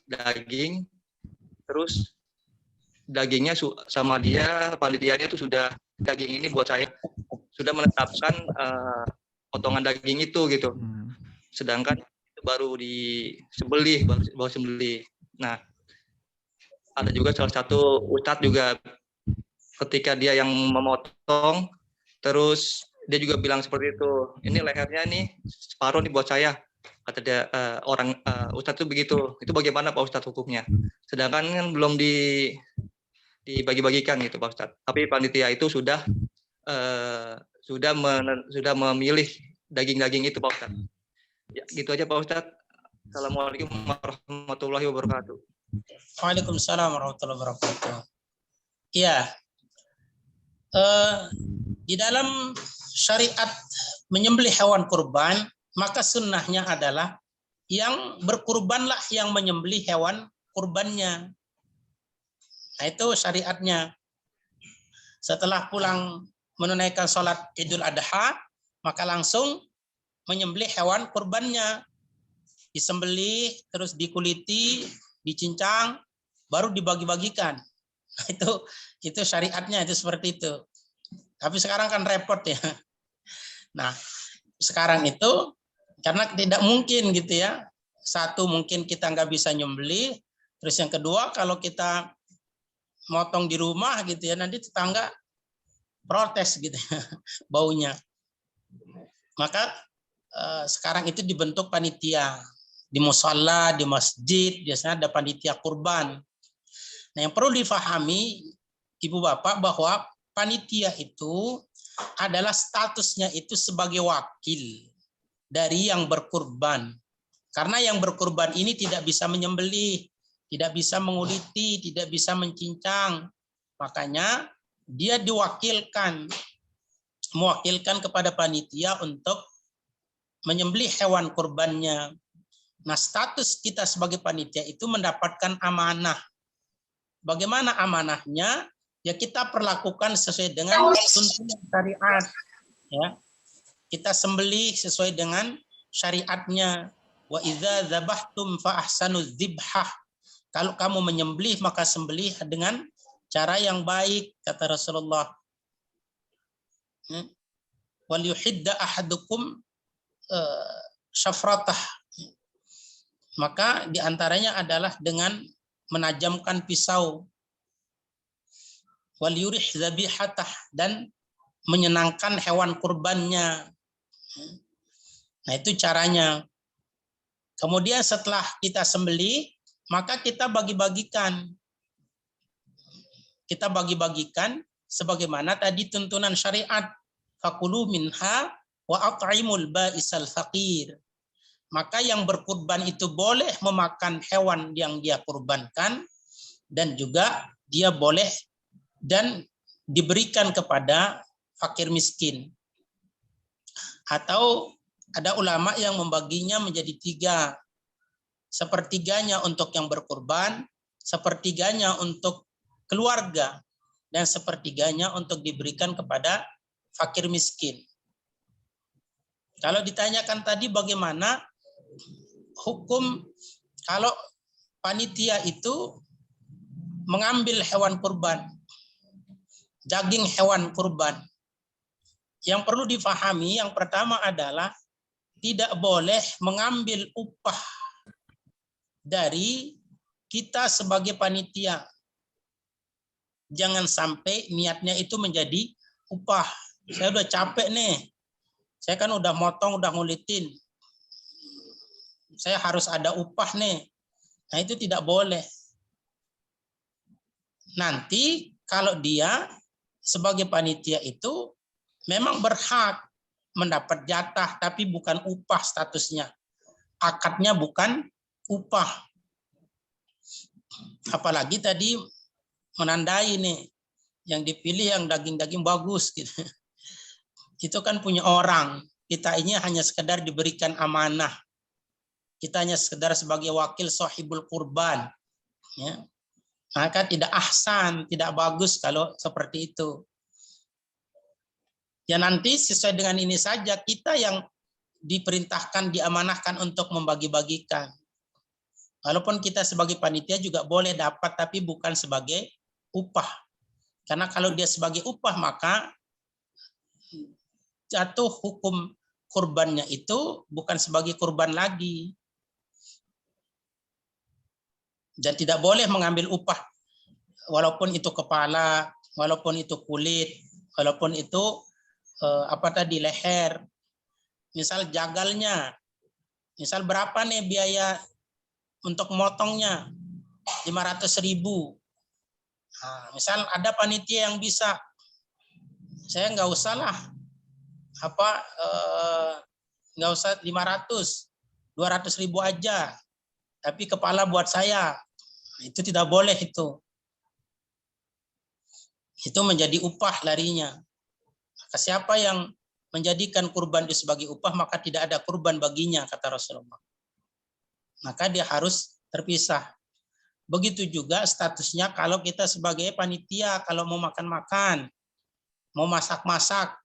daging, terus dagingnya sama dia, panitianya itu sudah, daging ini buat saya sudah menetapkan potongan daging itu gitu. Sedangkan itu baru disembelih, baru sembelih. Nah, ada juga salah satu ustadz juga ketika dia yang memotong, terus dia juga bilang seperti itu, ini lehernya nih separuh nih buat saya, Kata dia Ustadz itu begitu. Itu bagaimana Pak Ustadz hukumnya? Sedangkan kan belum dibagi-bagikan gitu Pak Ustadz. Tapi panitia itu sudah memilih daging-daging itu Pak Ustadz. Ya, gitu aja Pak Ustadz. Assalamualaikum warahmatullahi wabarakatuh. Waalaikumsalam warahmatullahi wabarakatuh. Ya, di dalam syariat menyembelih hewan kurban, maka sunnahnya adalah yang berkurbanlah yang menyembelih hewan kurbannya. Nah, itu syariatnya. Setelah pulang menunaikan sholat Idul Adha, maka langsung menyembelih hewan kurbannya. Disembelih, terus dikuliti, dicincang, baru dibagi-bagikan. Nah, itu syariatnya, itu seperti itu. Tapi sekarang kan repot ya. Nah, sekarang itu karena tidak mungkin gitu ya. Satu, mungkin kita nggak bisa nyembelih. Terus yang kedua, kalau kita motong di rumah gitu ya, nanti tetangga protes gitu ya, baunya. Maka sekarang itu dibentuk panitia. Di musalla, di masjid, biasanya ada panitia kurban. Nah, yang perlu difahami Ibu Bapak bahwa panitia itu adalah statusnya itu sebagai wakil dari yang berkurban. Karena yang berkurban ini tidak bisa menyembelih, tidak bisa menguliti, tidak bisa mencincang. Makanya dia mewakilkan kepada panitia untuk menyembelih hewan kurbannya. Nah, status kita sebagai panitia itu mendapatkan amanah. Bagaimana amanahnya? Ya kita perlakukan sesuai dengan tuntunan syariat. Ya, kita sembelih sesuai dengan syariatnya. Wa idza dzabhtum fa ahsanu dzibhah. Kalau kamu menyembelih maka sembelih dengan cara yang baik, kata Rasulullah. Wal yuhidda ahadukum syafratah. Maka diantaranya adalah dengan menajamkan pisau. Wal yurih zabihatah, dan menyenangkan hewan kurbannya. Nah, itu caranya. Kemudian setelah kita sembelih, maka kita bagi-bagikan. Kita bagi-bagikan sebagaimana tadi tuntunan syariat. Fakulu minha wa at'imul ba'isal faqir. Maka yang berkurban itu boleh memakan hewan yang dia kurbankan, dan juga dia boleh dan diberikan kepada fakir miskin. Atau ada ulama yang membaginya menjadi 3. Sepertiganya untuk yang berkurban, sepertiganya untuk keluarga, dan sepertiganya untuk diberikan kepada fakir miskin. Kalau ditanyakan tadi bagaimana hukum kalau panitia itu mengambil hewan kurban, daging hewan kurban. Yang perlu difahami yang pertama adalah tidak boleh mengambil upah dari kita sebagai panitia. Jangan sampai niatnya itu menjadi upah. Saya udah capek nih. Saya kan udah motong, udah ngulitin. Saya harus ada upah nih. Nah, itu tidak boleh. Nanti kalau dia sebagai panitia itu memang berhak mendapat jatah, tapi bukan upah statusnya. Akadnya bukan upah. Apalagi tadi menandai nih, yang dipilih yang daging-daging bagus gitu. Itu kan punya orang. Kita ini hanya sekedar diberikan amanah. Kita hanya sekedar sebagai wakil sahibul kurban. Ya. Maka tidak ahsan, tidak bagus kalau seperti itu. Ya nanti sesuai dengan ini saja kita yang diperintahkan, diamanahkan untuk membagi-bagikan. Walaupun kita sebagai panitia juga boleh dapat, tapi bukan sebagai upah. Karena kalau dia sebagai upah, maka jatuh hukum kurbannya itu bukan sebagai kurban lagi. Dan tidak boleh mengambil upah, walaupun itu kepala, walaupun itu kulit, walaupun itu leher. Misal jagalnya, Misal berapa nih biaya untuk motongnya? 500.000. Nah, misal ada panitia yang bisa, saya nggak usah lah, nggak usah 500, 200.000 aja, tapi kepala buat saya. Itu tidak boleh itu. Itu menjadi upah larinya. Maka siapa yang menjadikan kurban itu sebagai upah, maka tidak ada kurban baginya, kata Rasulullah. Maka dia harus terpisah. Begitu juga statusnya kalau kita sebagai panitia, kalau mau makan-makan, mau masak-masak,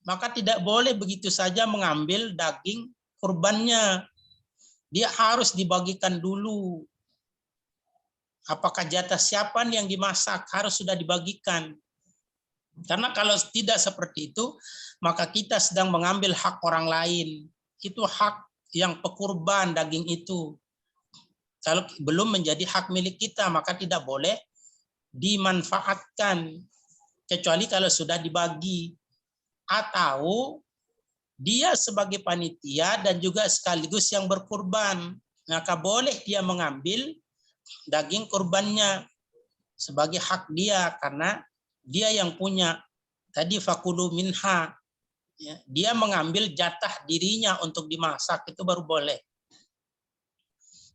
maka tidak boleh begitu saja mengambil daging kurbannya. Dia harus dibagikan dulu. Apakah jatah siapa yang dimasak harus sudah dibagikan. Karena kalau tidak seperti itu, maka kita sedang mengambil hak orang lain. Itu hak yang pekurban daging itu. Kalau belum menjadi hak milik kita, maka tidak boleh dimanfaatkan. Kecuali kalau sudah dibagi. Atau dia sebagai panitia dan juga sekaligus yang berkurban. Maka boleh dia mengambil daging kurbannya sebagai hak dia. Karena dia yang punya. Tadi fakulu minha. Dia mengambil jatah dirinya untuk dimasak. Itu baru boleh.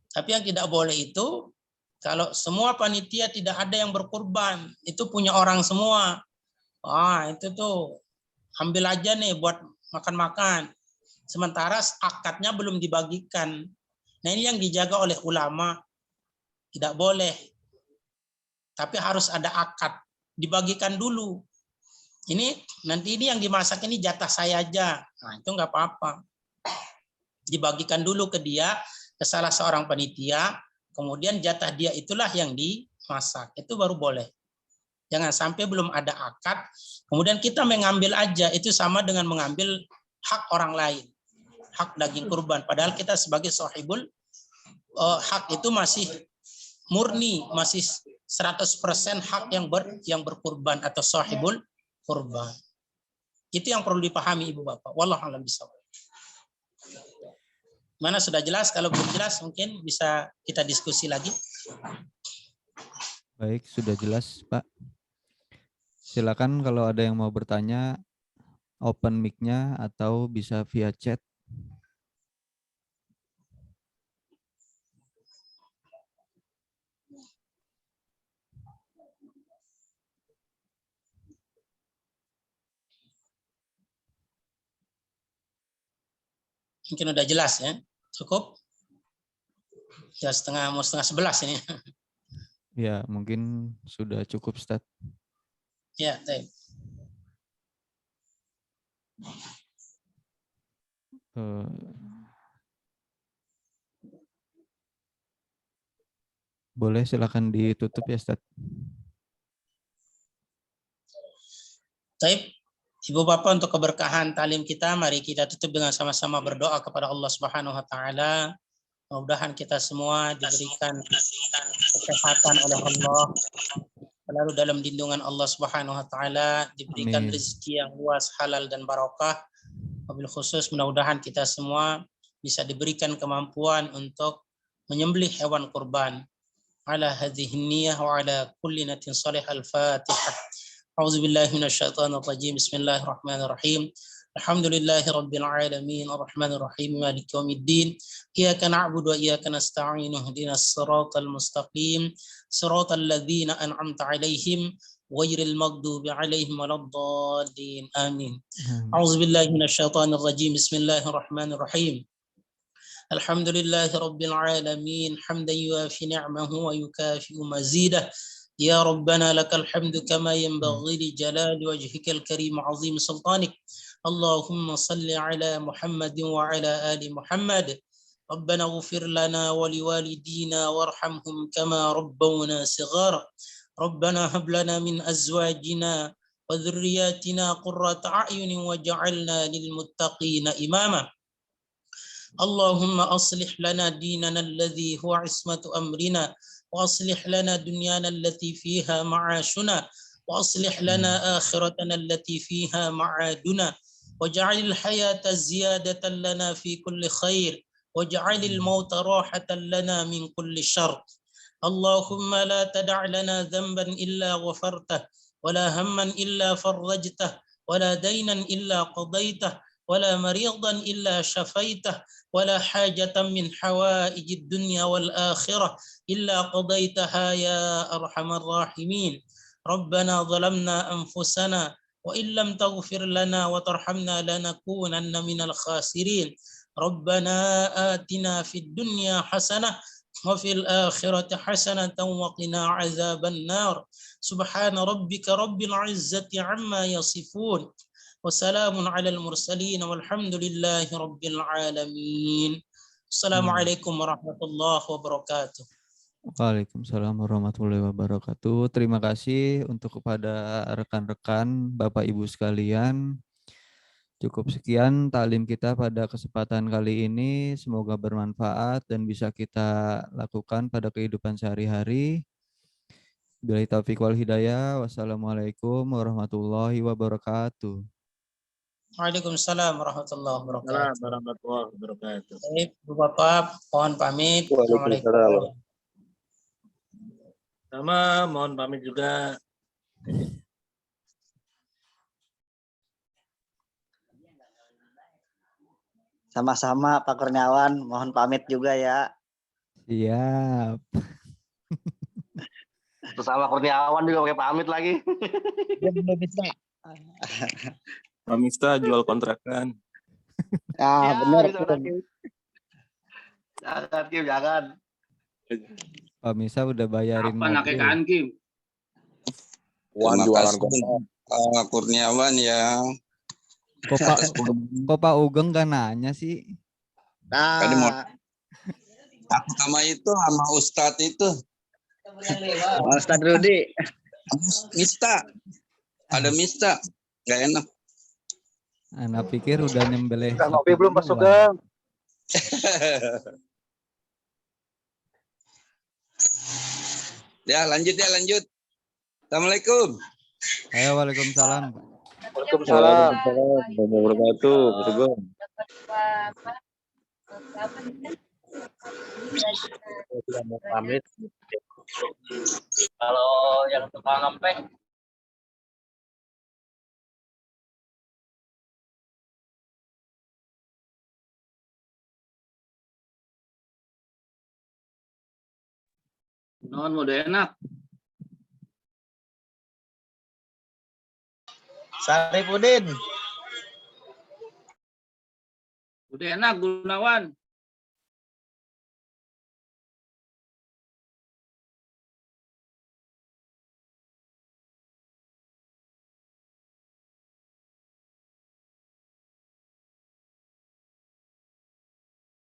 Tapi yang tidak boleh itu, kalau semua panitia tidak ada yang berkurban, itu punya orang semua. Wah, itu tuh ambil aja nih buat makan-makan. Sementara akadnya belum dibagikan. Nah, ini yang dijaga oleh ulama. Tidak boleh. Tapi harus ada akad. Dibagikan dulu. Nanti ini yang dimasak ini jatah saya aja. Nah, itu nggak apa-apa. Dibagikan dulu ke dia, ke salah seorang panitia, kemudian jatah dia itulah yang dimasak. Itu baru boleh. Jangan sampai belum ada akad, kemudian kita mengambil aja, itu sama dengan mengambil hak orang lain. Hak daging kurban. Padahal kita sebagai sahibul hak itu masih murni, masih 100% hak yang berkurban atau sahibul kurban. Itu yang perlu dipahami Ibu Bapak. Wallahu a'lam bishawab. Mana sudah jelas? Kalau belum jelas mungkin bisa kita diskusi lagi. Baik, sudah jelas Pak. Silakan kalau ada yang mau bertanya, open mic-nya atau bisa via chat. Mungkin udah jelas ya. Cukup? Ya mau setengah 11 ini. Ya, mungkin sudah cukup, Ustaz. Ya, baik. Boleh silakan ditutup ya, Ustaz. Baik. Ibu Bapak, untuk keberkahan talim kita, mari kita tutup dengan sama-sama berdoa kepada Allah Subhanahu wa taala. Mudah-mudahan kita semua diberikan kesehatan oleh Allah, selalu dalam lindungan Allah Subhanahu wa taala, diberikan rezeki yang luas, halal dan barokah. Wabil khusus mudah-mudahan kita semua bisa diberikan kemampuan untuk menyembelih hewan kurban. Ala hadhihi niyyah wa ala kulli niyatin shalihah. Al-Fatihah. A'udzu billahi minasyaitonir rajim. Bismillahirrahmanirrahim. Alhamdulillahi rabbil alamin arrahmanir rahim maliki yaumiddin. Iyyaka na'budu wa iyyaka nasta'in ihdinas siratal mustaqim siratal ladzina an'amta 'alaihim ghairil maghdubi 'alaihim waladdallin. Amin. A'udzu billahi minasyaitonir rajim. Bismillahirrahmanirrahim. Alhamdulillahi rabbil alamin hamdan yuafi ni'amahu wa yukafi'u mazidah. يا ربنا لك الحمد كما ينبغي لجلال وجهك الكريم عظيم سلطانك. اللهم صل على محمد وعلى آل محمد. ربنا اغفر لنا ولوالدينا وارحمهم كما ربونا صغارا. ربنا هب لنا من أزواجنا وذرياتنا قرة أعين واجعلنا للمتقين إماما. اللهم أصلح لنا ديننا الذي هو عصمة أمرنا وأصلح لنا دنيانا التي فيها معاشنا وأصلح لنا آخرتنا التي فيها معادنا واجعل الحياة زيادة لنا في كل خير واجعل الموت راحة لنا من كل شر. اللهم لا تدع لنا ذنبا إلا غفرته ولا هما إلا فرجته ولا دينا إلا قضيته ولا مريضا إلا شفيته ولا حاجة من حوائج الدنيا والآخرة إلا قضيتها يا أرحم الراحمين. ربنا ظلمنا أنفسنا وإن لم تغفر لنا وترحمنا لنكونن من الخاسرين. ربنا آتنا في الدنيا حسنة وفي الآخرة حسنة وقنا عذاب النار. سبحان ربك رب العزة عما يصفون وسلام على المرسلين والحمد لله رب العالمين. السلام عليكم ورحمة الله وبركاته. Waalaikumsalam warahmatullahi wabarakatuh. Terima kasih untuk kepada rekan-rekan Bapak Ibu sekalian. Cukup sekian taklim kita pada kesempatan kali ini. Semoga bermanfaat dan bisa kita lakukan pada kehidupan sehari-hari. Billahi taufiq wal hidayah. Wassalamualaikum warahmatullahi wabarakatuh. Waalaikumsalam warahmatullahi wabarakatuh. Assalamualaikum warahmatullahi wabarakatuh. Baik, Ibu Bapak, mohon pamit. Waalaikumsalam. Assalamualaikum. Sama, mohon pamit juga. Sama-sama Pak Kurniawan, mohon pamit juga ya. Siap. Terus sama Kurniawan juga pakai pamit lagi. Pak Mista jual kontrakan. Ah, benar. Jangan, Kim, jangan. Pak Misa udah bayarin Apa nak mobil. ikan Kim? Wan Terima jualan kasih kontrakan. Pak Kurniawan ya. Kok Pak Ugeng gak nanya sih? Tadi mau Nah, aku sama itu sama Ustadz itu. Ustadz Rudi. Mista. Ada Mista. Gak enak. Anak pikir udah nyembelih. Ngopi belum Pak duluan. Sugeng? Ya lanjut ya lanjut. Assalamualaikum. Ayo, waalaikumsalam. Waalaikumsalam. Warahmatullahi wabarakatuh. Pak Sugeng. Sudah mau pamit. Kalau yang tukang ngempeng Non udah enak. Saripudin. Udah enak Gunawan.